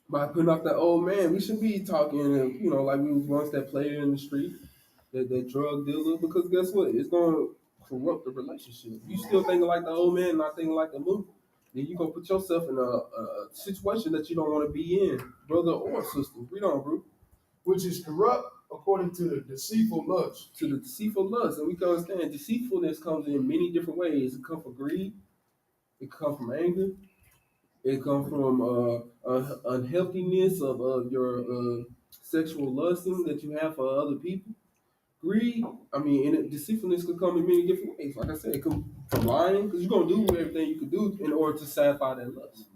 by putting off that old man, we should be talking, you know, like we was once that player in the street, that drug dealer, because guess what? It's going to corrupt the relationship. You still thinking like the old man, not thinking like the new, then you're going to put yourself in a situation that you don't want to be in, brother or sister. Read on, bro. Which is corrupt according to the deceitful lust. To the deceitful lust. And we can understand deceitfulness comes in many different ways. It comes from greed. It comes from anger. It comes from unhealthiness of your sexual lusting that you have for other people. Greed, deceitfulness could come in many different ways. Like I said, it comes from lying, because you're going to do everything you can do in order to satisfy that lust.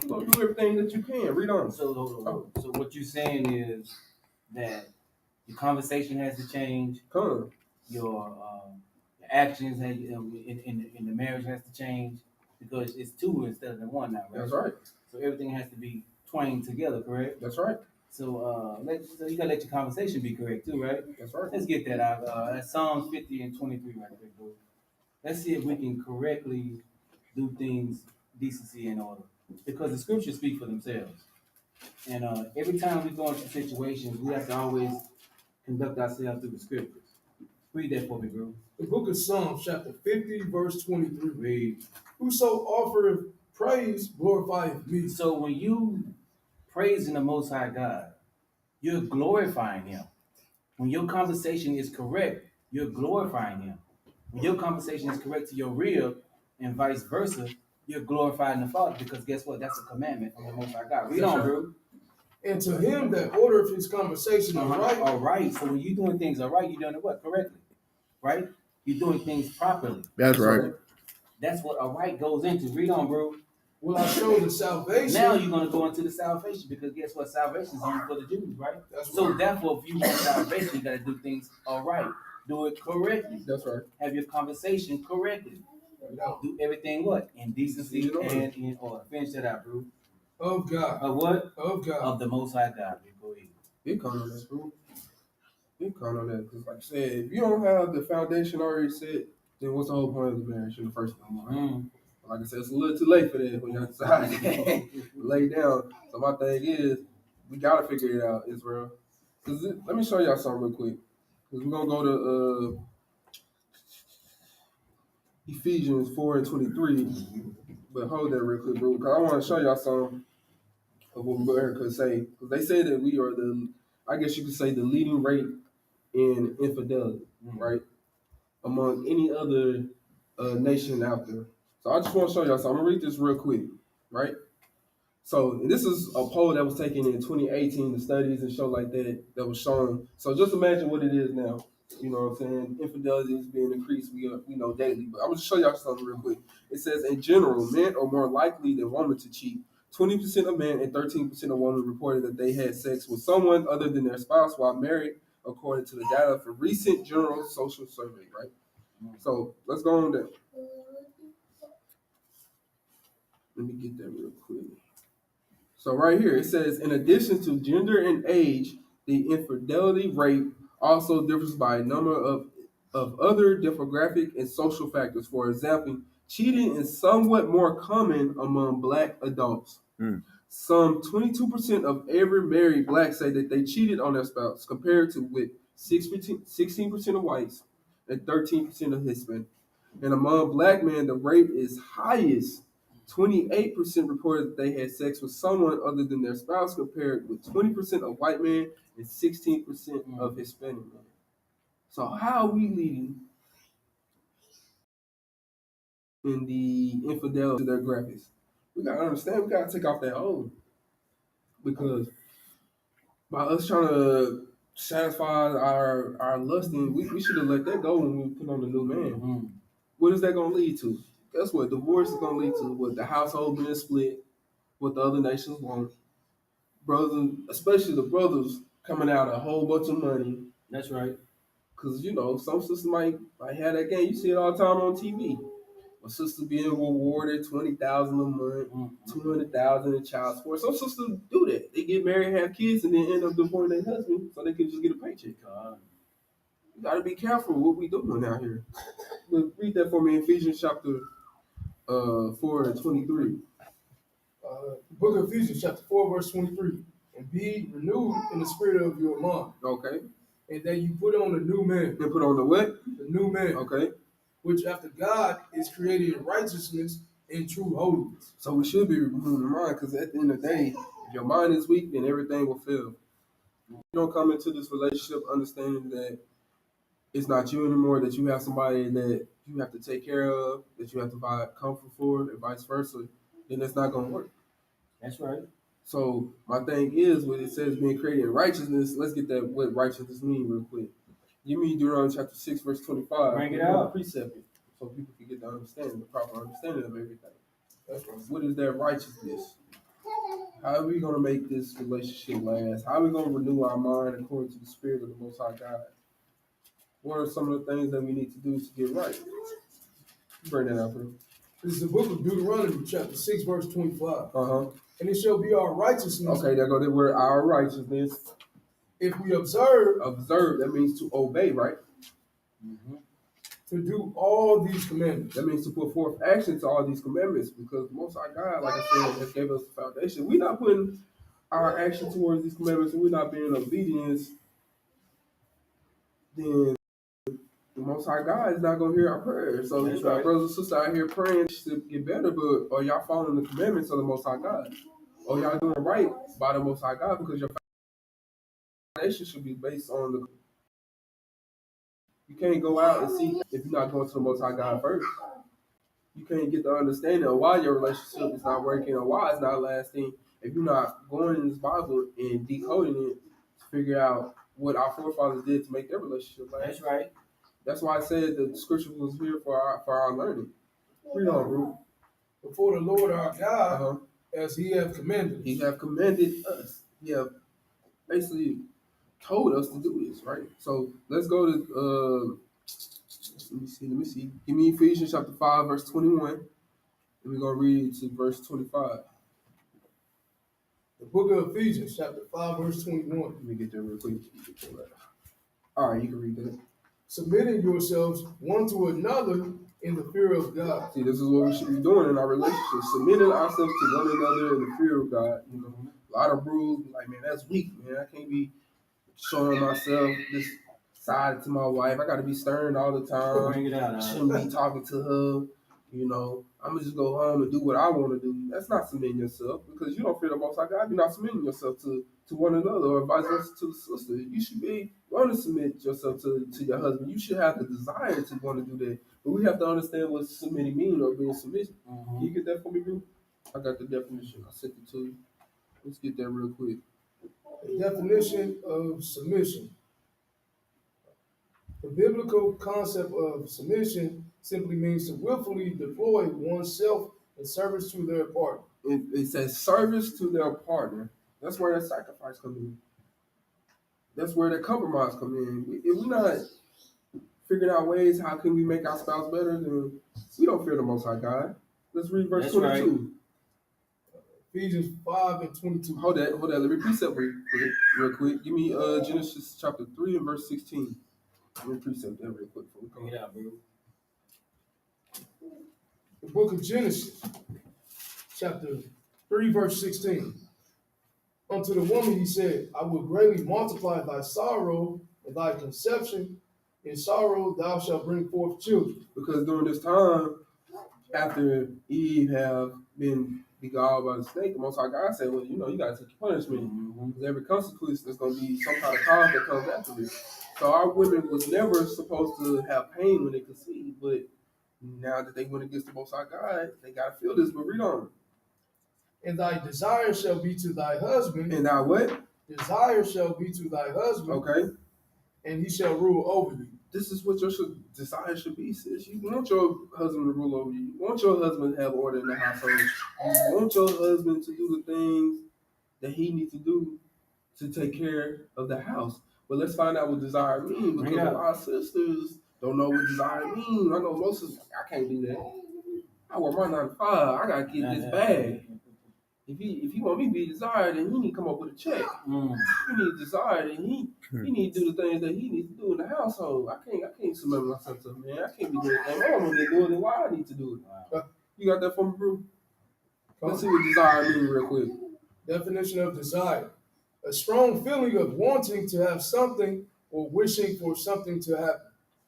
You're going to do everything that you can. Read on. So what you're saying is that your conversation has to change. Come. Your actions in the marriage has to change, because it's two instead of the one now, right? That's right. So everything has to be twined together, correct? That's right. So so you gotta let your conversation be correct too, right? That's right. Let's get that out. That's Psalms 50 and 23 right there, bro. Let's see if we can correctly do things decency and order, because the scriptures speak for themselves. And every time we go into situations, we have to always conduct ourselves through the scriptures. Read that for me, bro. The book of Psalms, chapter 50, verse 23. Read. Whoso offereth praise glorifieth me. So when you praising the Most High God, you're glorifying Him. When your conversation is correct, you're glorifying Him. When your conversation is correct to your real and vice versa, you're glorifying the Father, because guess what? That's a commandment from the Most High God. Read on, bro. And to him that ordereth his conversation aright. All right. So when you're doing things all right, you're doing it what? Correctly. Right? You're doing things properly. That's right. So that's what all right goes into. Read on, bro. Will I show the salvation? Now you're going to go into the salvation, because guess what? Salvation is only for the Jews, right? That's So right. therefore, if you want salvation, you got to do things all right. Do it correctly. That's right. Have your conversation correctly. Do everything what? In decency and in order. Finish that out, bro. Of God. Of what? Of God. Of the Most High God. Go ahead. It comes on that, bro. It comes on that. Because like I said, if you don't have the foundation already set, then what's the whole point of the marriage in the first place? Mm-hmm. Like I said, it's a little too late for that when you're outside. Lay down. So my thing is, we gotta figure it out, Israel. Let me show y'all something real quick. Because we're gonna go to Ephesians 4 and 23. But hold that real quick, bro. Because I want to show y'all something of what Brother could say. Because they say that we are I guess you could say, the leading rate in infidelity, right? Among any other nation out there. So I just want to show y'all something. I'm going to read this real quick, right? So this is a poll that was taken in 2018, the studies and show like that was shown. So just imagine what it is now. You know what I'm saying? Infidelity is being increased, we know, daily. But I'm going to show y'all something real quick. It says, in general, men are more likely than women to cheat. 20% of men and 13% of women reported that they had sex with someone other than their spouse while married, according to the data from recent General Social Survey, right? So let's go on there. Let me get that real quick. So right here, it says, in addition to gender and age, the infidelity rate also differs by a number of other demographic and social factors. For example, Cheating is somewhat more common among black adults. Some 22% of every married black say that they cheated on their spouse, compared to with 16% of whites and 13% of Hispanic. And among black men, the rate is highest. 28% reported that they had sex with someone other than their spouse, compared with 20% of white men and 16% of Hispanic men. So how are we leading in the infidelity to their graphics? We gotta understand, we gotta take off that old. Because by us trying to satisfy our lusting, we should have let that go when we put on the new man. What is that gonna lead to? Guess what? Divorce is gonna lead to what the household being split, what the other nations want. Brothers, especially the brothers, coming out a whole bunch of money. That's right. Cause some sisters might have that game. You see it all the time on TV. A sister being rewarded $20,000 a month, $200,000 in child support. Some sisters do that. They get married, have kids, and then end up divorcing their husband so they can just get a paycheck. You gotta be careful what we doing out here. But read that for me, Ephesians chapter 4:23. Book of Ephesians, chapter 4, verse 23. And be renewed in the spirit of your mind. Okay. And that you put on a new man. Then put on the what? The new man. Okay. Which after God is created in righteousness and true holiness. So we should be renewing the mind, because at the end of the day, if your mind is weak, then everything will fail. You don't come into this relationship understanding that it's not you anymore, that you have somebody that you have to take care of, that you have to buy comfort for, and vice versa, then it's not going to work. That's right. So my thing is, when it says being created in righteousness, let's get that what righteousness means real quick. Give me Deuteronomy chapter 6, verse 25. Bring it out. Precept it, so people can get the understanding, the proper understanding of everything. That's right. What is that righteousness? How are we going to make this relationship last? How are we going to renew our mind according to the Spirit of the Most High God? What are some of the things that we need to do to get right? Bring that out, bro. This is the book of Deuteronomy, chapter 6, verse 25. And it shall be our righteousness. Okay, there go the word our righteousness. If we observe. Observe, that means to obey, right? To do all these commandments. That means to put forth action to all these commandments, because the Most High God, like I said, has gave us the foundation. We're not putting our action towards these commandments, and we're not being obedient, then the Most High God is not going to hear our prayers. So you got brothers and sisters out here praying to get better, but are y'all following the commandments of the Most High God? Or y'all doing right by the Most High God, because your foundation should be based on the... You can't go out and see if you're not going to the Most High God first. You can't get the understanding of why your relationship is not working or why it's not lasting if you're not going in this Bible and decoding it to figure out what our forefathers did to make their relationship last. That's right. That's why I said the scripture was here for our learning. Read on, bro. Before the Lord our God, as he have commanded us. He have commanded us. He have basically told us to do this, right? So let's go to let me see. Give me Ephesians chapter 5, verse 21. And we're gonna read to verse 25. The book of Ephesians, chapter 5, verse 21. Let me get there real quick. All right, you can read that. Submitting yourselves one to another in the fear of God. See, this is what we should be doing in our relationship, submitting ourselves to one another in the fear of God. A lot of rules, like, man, that's weak, man. I can't be showing myself this side to my wife. I got to be stern all the time. Bring it out. I shouldn't be talking to her. I'm gonna just go home and do what I want to do. That's not submitting yourself, because you don't fear the Most High God. You're not submitting yourself to one another, or vice versa to the sister. You should be want to submit yourself to your husband. You should have the desire to want to do that. But we have to understand what submitting means, or being submissive. Can you get that for me, bro? I got the definition. I sent it to you. Let's get that real quick. The definition of submission. The biblical concept of submission simply means to willfully deploy oneself in service to their partner. It says service to their partner. That's where that sacrifice comes in. That's where that compromise comes in. If we're not figuring out ways how can we make our spouse better, then we don't fear the Most High God. Let's read verse 22. Right. Ephesians 5 and 22. Hold that. Let me precept real quick. Give me Genesis chapter 3 and verse 16. Let me precept that real quick. Bring it out, bro. The book of Genesis, chapter 3, verse 16. Unto the woman he said, I will greatly multiply thy sorrow and thy conception. In sorrow thou shalt bring forth children. Because during this time, after Eve have been beguiled by the snake, the Most High God said, well, you know, you got to take your punishment. Because every consequence, there's going to be some kind of cause that comes after this. So our women was never supposed to have pain when they conceived, but now that they went against the Most High God, they got to feel this. But read on. And thy desire shall be to thy husband. And now what? Desire shall be to thy husband. Okay. And he shall rule over thee. This is what your desire should be, sis. You want your husband to rule over you. You want your husband to have order in the household. You want your husband to do the things that he needs to do to take care of the house. But let's find out what desire means, because a lot of sisters don't know what desire means. I know most of I can't do that. I work my 9 to 5. I gotta get this bag. If he want me to be desired, then he need to come up with a check. He need desire, then he need to do the things that he needs to do in the household. I can't submit myself to him, man. I can't be doing that. I don't want to do it, then why I need to do it? You got that for me, bro? Let's see what desire means real quick. Definition of desire. A strong feeling of wanting to have something or wishing for something to happen.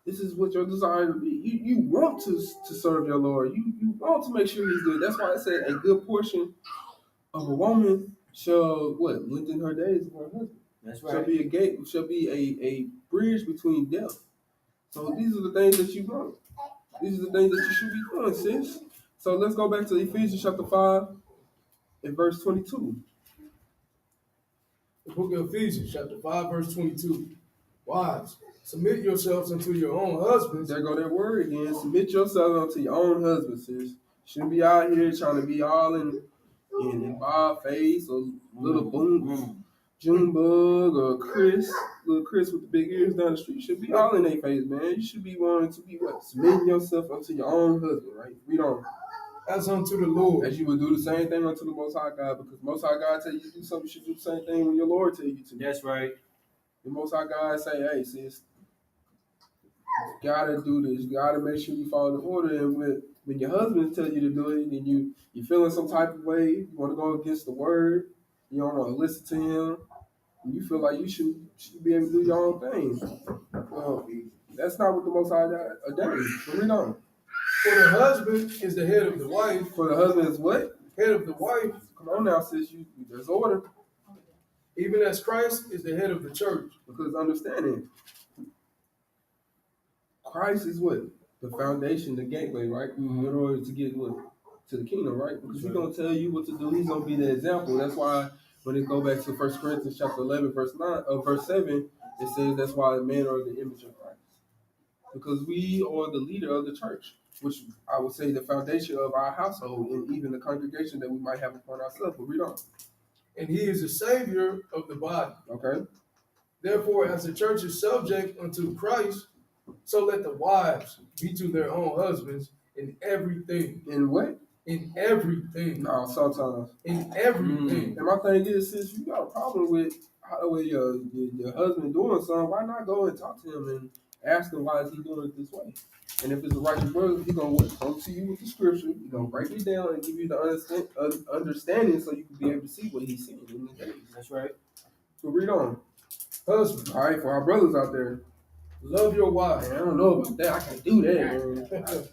This is what your desire to be. You want to serve your Lord. You want to make sure he's good. That's why I said a good portion of a woman shall lengthen her days of her husband. That's right. Shall be a gate, shall be a bridge between death. So these are the things that you want. These are the things that you should be doing, sis. So let's go back to Ephesians chapter 5 and verse 22. The book of Ephesians, chapter 5, verse 22. Wives, submit yourselves unto your own husbands. There go that word again. Submit yourself unto your own husband, sis. Shouldn't be out here trying to be all in Bob Face or little Boom, Junebug or little Chris with the big ears down the street. Should be all in their face, man. You should be wanting to be submitting yourself unto your own husband, right? Read on. As unto the Lord. As you would do the same thing unto the Most High God, because Most High God tell you to do something, you should do the same thing when your Lord tell you to. That's right. The Most High God say, hey, sis, you gotta do this. You gotta make sure you follow the order. And when your husband tell you to do it, and you feeling some type of way, you want to go against the word, you don't want to listen to him, and you feel like you should be able to do your own thing. Well, that's not what the Most High God ordained. So read on. For the husband is the head of the wife. For the husband is what? Head of the wife. Come on now, sis. There's order. Even as Christ is the head of the church. Because understanding, Christ is what? The foundation, the gateway, right? In order to get to the kingdom, right? Because he's going to tell you what to do. He's going to be the example. That's why when they go back to 1 Corinthians chapter 11, verse 7, it says that's why the men are the image of Christ. Because we are the leader of the church, which I would say the foundation of our household and even the congregation that we might have upon ourselves. But read on. And he is the Savior of the body. Okay. Therefore, as the church is subject unto Christ, so let the wives be to their own husbands in everything. In what? In everything. No, sometimes. In everything. And my thing is, since you got a problem with how the way your husband doing something, why not go and talk to him and ask him why is he doing it this way? And if it's a righteous brother, he's going to come to you with the scripture. He's going to break it down and give you the understanding so you can be able to see what he's seeing in the days. That's right. So read on. Husbands, All right, for our brothers out there. love your wife. Man, I don't know about that. I can't do that, man.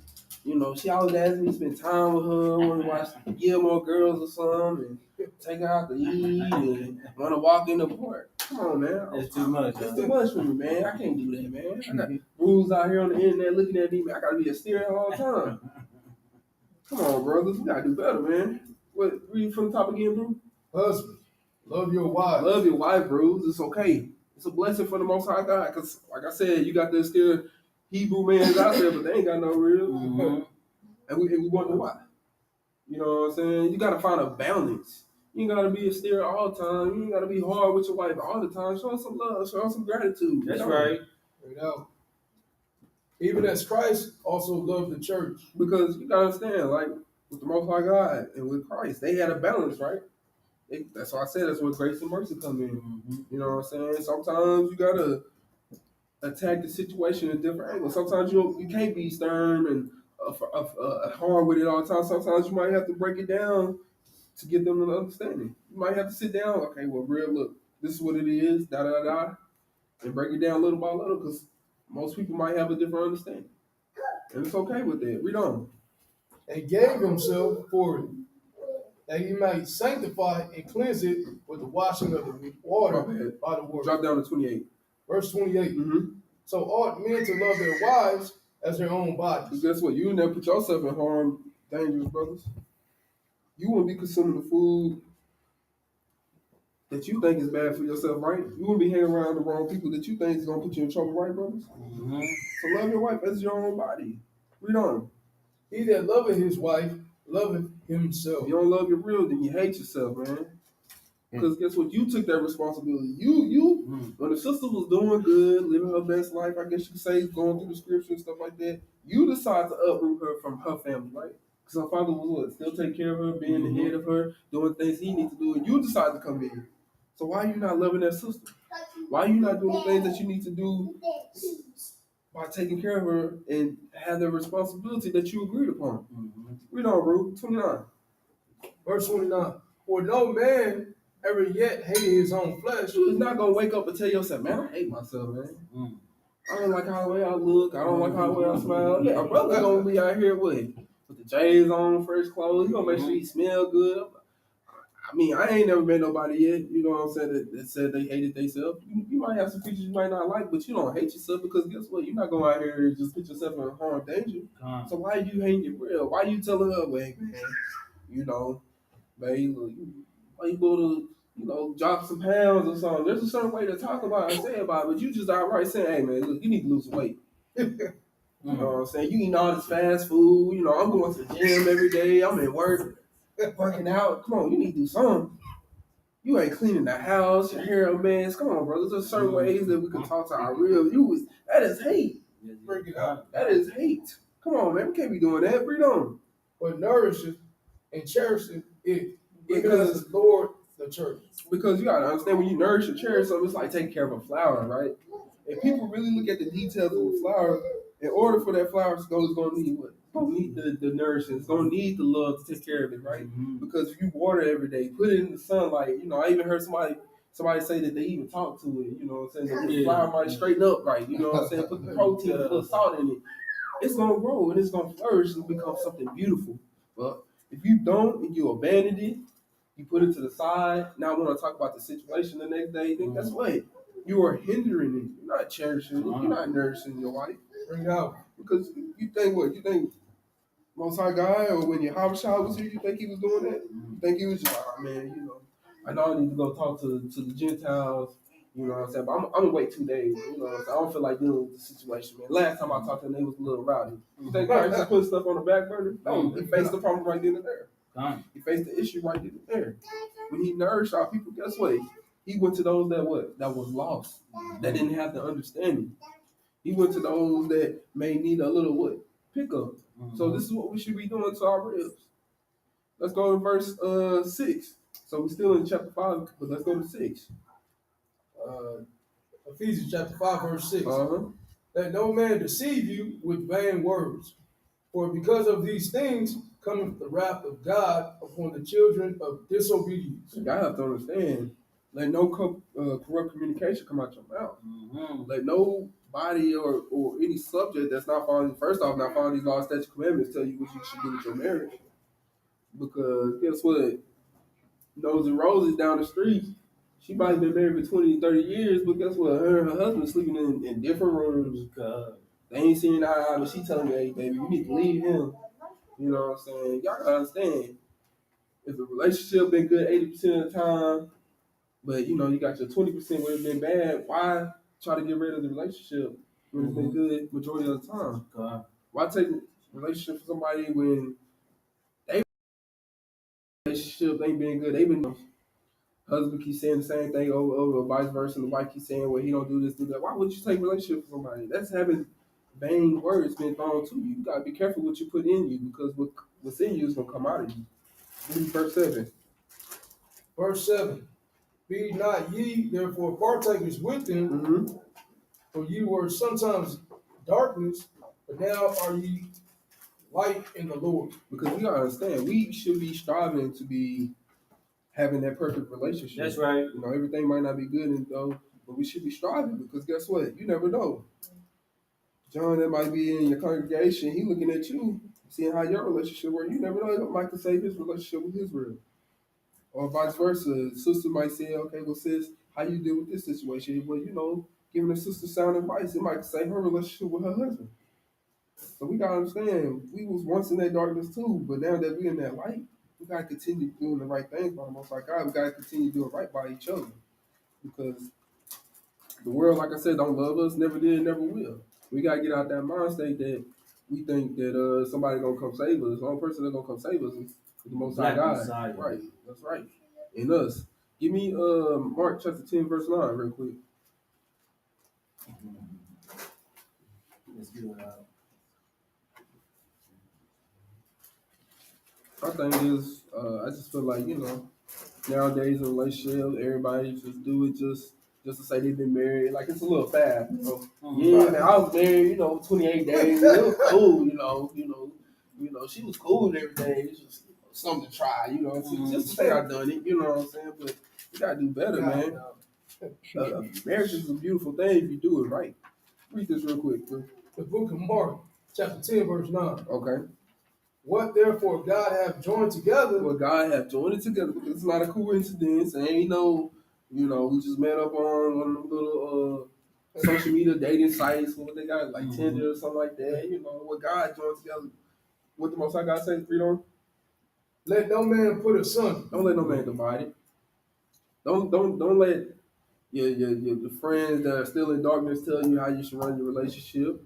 You know, she always asks me to spend time with her, want to watch Gilmore Girls or something, and take her out to eat, and want to walk in the park. Come on, man. That's too much. It's too much for me, man. I can't do that, man. I got rules out here on the internet looking at me, man. I got to be a steer all the time. Come on, brothers. We got to do better, man. What? Read from the top again, bro. Husbands, love your wife. Love your wife, bro. It's okay. It's a blessing for the Most High God. Because, like I said, you got this still Hebrew mans out there, but they ain't got no real. And we wonder why. You know what I'm saying? You got to find a balance. You ain't got to be a steer all the time. You ain't got to be hard with your wife all the time. Show her some love. Show her some gratitude. That's right. Even as Christ also loved the church. Because you got to understand, like, with the Most High God and with Christ, they had a balance, right? That's why I said that's where grace and mercy come in. You know what I'm saying? Sometimes you got to attack the situation in different angles. Sometimes you can't be stern and hard with it all the time. Sometimes you might have to break it down to get them an understanding. You might have to sit down. Okay, well, real look, this is what it is. Da da da, and break it down little by little because most people might have a different understanding, and it's okay with that. Read on. And gave himself for it, that he might sanctify and cleanse it with the washing of the water by the word. Drop down to 28. Verse 28. Mm-hmm. So ought men to love their wives as their own bodies. Guess what? You never put yourself in harm, dangerous brothers. You wouldn't be consuming the food that you think is bad for yourself, right? You wouldn't be hanging around the wrong people that you think is gonna put you in trouble, right, brothers? Mm-hmm. So love your wife as your own body. Read on. He that loveth his wife loveth himself. If you don't love your real, then you hate yourself, man. Because guess what? You took that responsibility. When the sister was doing good, living her best life, I guess you could say, going through the scripture and stuff like that, you decided to uproot her from her family, right? Because her father was what? Still take care of her, being the head of her, doing things he needs to do, and you decided to come in. So why are you not loving that sister? Why are you not doing the things that you need to do by taking care of her and have the responsibility that you agreed upon? Mm-hmm. Read on, Ruth 29. Verse 29. For no man ever yet hated his own flesh. You is not gonna wake up and tell yourself, man, I hate myself, man. I don't like how the way I look. I don't like how the way I smile. Yeah, brother gonna be out here with the J's on, fresh clothes. He gonna make sure he smell good. I mean, I ain't never met nobody yet, you know what I'm saying, that said they hated themselves. You might have some features you might not like, but you don't hate yourself because guess what? You're not going out here and just put yourself in harm, danger. So why are you hating your real? Why are you telling her, wait, man, you know, babe, why you go to, you know, drop some pounds or something? There's a certain way to talk about it and say about it, but you just outright saying, hey, man, look, you need to lose weight. You know what I'm saying? You eating all this fast food. You know, I'm going to the gym every day. I'm at work, working out. Come on, you need to do something. You ain't cleaning the house. Your hair a mess. Come on, brother. There's certain ways that we can talk to our real you. That is hate. Break it out. That is hate. Come on, man. We can't be doing that. Read on. But nourisheth and cherisheth it, even as the Lord the church. Because you gotta understand, when you nourish and cherish something, it's like taking care of a flower, right? If people really look at the details of a flower, in order for that flower to go, it's gonna need what? It's gonna need the nourishment. It's gonna need the love to take care of it, right? Mm-hmm. Because if you water it every day, put it in the sunlight. You know, I even heard somebody say that they even talk to it. You know what I'm saying? The flower might straighten up, right? You know what I'm saying? Put the protein, a little salt in it. It's gonna grow and it's gonna flourish and become something beautiful. But if you don't and you abandon it, you put it to the side. Now I want to talk about the situation the next day. Then guess what? You are hindering it. You're not cherishing it. You're not nourishing your wife. Bring it out. Because you think what? You think Most High God, or when your Habashah was here, you think he was doing that? You think he was just like, oh, man, you know, I know I need to go talk to the Gentiles, you know what I'm saying? But I'm gonna wait 2 days, you know what I'm saying? I don't feel like dealing with the situation, man. Last time I talked to them, they was a little rowdy. You think Christ just put stuff on the back burner? No, he faced the problem right then and there. He faced the issue right then and there. When he nourished our people, guess what? He went to those that was lost, that didn't have the understanding. He went to those that may need a little pickup. So this is what we should be doing to our ribs. Let's go to verse 6. So we're still in chapter 5, but let's go to 6. Ephesians chapter 5, verse 6. Uh-huh. Let no man deceive you with vain words. For because of these things cometh the wrath of God upon the children of disobedience. You have to understand, let no corrupt communication come out your mouth. Let nobody or any subject that's not following, first off, not following these laws, statutes, commandments tell you what you should do with your marriage. Because guess what? Nosy Roses down the street, she might have been married for 20, 30 years, but guess what? Her and her husband sleeping in different rooms. They ain't seen eye to eye, but she telling me, hey, baby, you need to leave him. You know what I'm saying? Y'all gotta understand, if the relationship been good 80% of the time, but you know, you got your 20% where it's been bad, why try to get rid of the relationship when it's been good majority of the time? Why take a relationship for somebody when they relationship ain't been good? They been husband keeps saying the same thing over or vice versa, and the wife keeps saying, well, he don't do this, do that. Why would you take a relationship for somebody? That's having vain words being thrown to you. You gotta be careful what you put in you, because what's in you is gonna come out of you. Read verse 7. Verse 7. Be not ye therefore partakers with them, for ye were sometimes darkness, but now are ye light in the Lord. Because we gotta understand, we should be striving to be having that perfect relationship. That's right. You know, everything might not be good and though, but we should be striving because guess what? You never know. John that might be in your congregation, he looking at you, seeing how your relationship works. You never know, it might could save his relationship with Israel. Or vice versa. Sister might say, okay, well, sis, how you deal with this situation? Well, you know, giving a sister sound advice, it might save her relationship with her husband. So we gotta understand, we was once in that darkness too, but now that we in that light, we gotta continue doing the right things by the Most High God. We gotta continue doing right by each other. Because the world, like I said, don't love us, never did, never will. We gotta get out that mind state that we think that somebody gonna come save us. The only person that's gonna come save us is the Most High Black God. Messiah. Right. That's right. And us. Give me Mark chapter 10, verse 9, real quick. Let's do it. My thing is, I just feel like, you know, nowadays in relationships, everybody just do it just to say they've been married. Like it's a little fast, you know. Yeah, man, I was married, you know, 28 days. It was cool, you know, she was cool and everything. It's just something to try, you know. Just to say I done it, you know what I'm saying? But you gotta do better, man. Marriage is a beautiful thing if you do it right. Read this real quick, bro. The book of Mark, chapter 10, verse 9. Okay. What therefore God hath joined together, Well, God have joined it together because it's not a coincidence. It ain't no, you know, we just met up on one of them little social media dating sites, what they got, like Tinder or something like that. You know, what God joined together. What the Most High God say, freedom? let no man put asunder. Don't let no man divide it. Don't let your friends that are still in darkness tell you how you should run your relationship.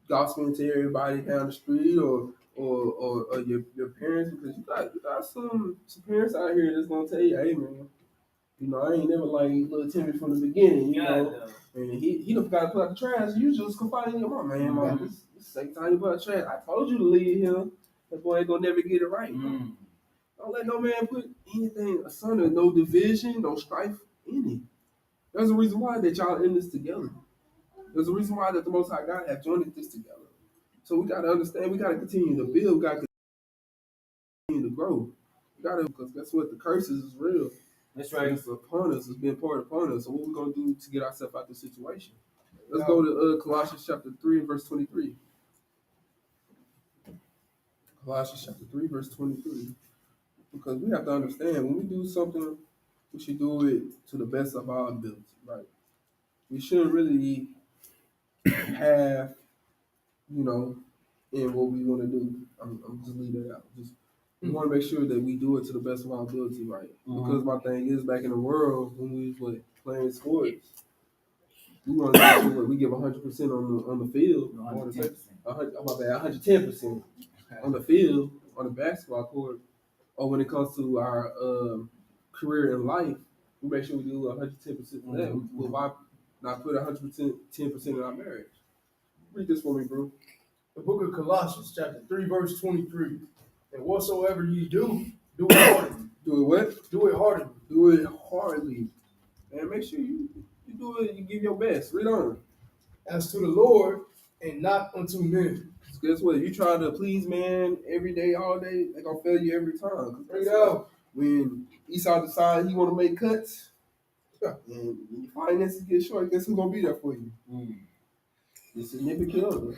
Gossiping to everybody down the street or your parents, because you got some parents out here that's gonna tell you, hey man, you know, I ain't never like little Timmy from the beginning, you know. And he done forgot to put out the trash. You just confide in your mom, man. Mom, this second time you put out the trash. I told you to leave him. That boy ain't gonna never get it right. Don't let no man put anything asunder, no division, no strife in it. There's a reason why that y'all in this together. There's a reason why that the Most High God have joined this together. So we gotta understand, we gotta continue to build, we gotta continue to grow. We gotta, because guess what? The curses is real. That's right. It's upon us, it's been poured upon us. So what we gonna do to get ourselves out of the situation? Let's go to Colossians chapter 3, verse 23. Colossians chapter 3, verse 23. Because we have to understand, when we do something, we should do it to the best of our ability, right? We shouldn't really have, you know, in what we want to do. I'm just leave that out. We want to make sure that we do it to the best of our ability, right? Because my thing is, back in the world when we was playing sports, we want to make sure that we give 100% on the field. 110%. 110% on the field, on the basketball court, or when it comes to our career in life, we make sure we do 110% for that. Well, why not put 110% in our marriage? Read this for me, bro. The book of Colossians, chapter 3, verse 23. And whatsoever ye do, do it heartily. Do it what? Do it heartily. Do it heartily. And make sure you do it, you give your best. Read on. As to the Lord and not unto men. Guess what? You try to please man every day, all day, they're going to fail you every time. There you go. When Esau decides he want to make cuts, and your finances get short, guess who's going to be there for you? The significant other.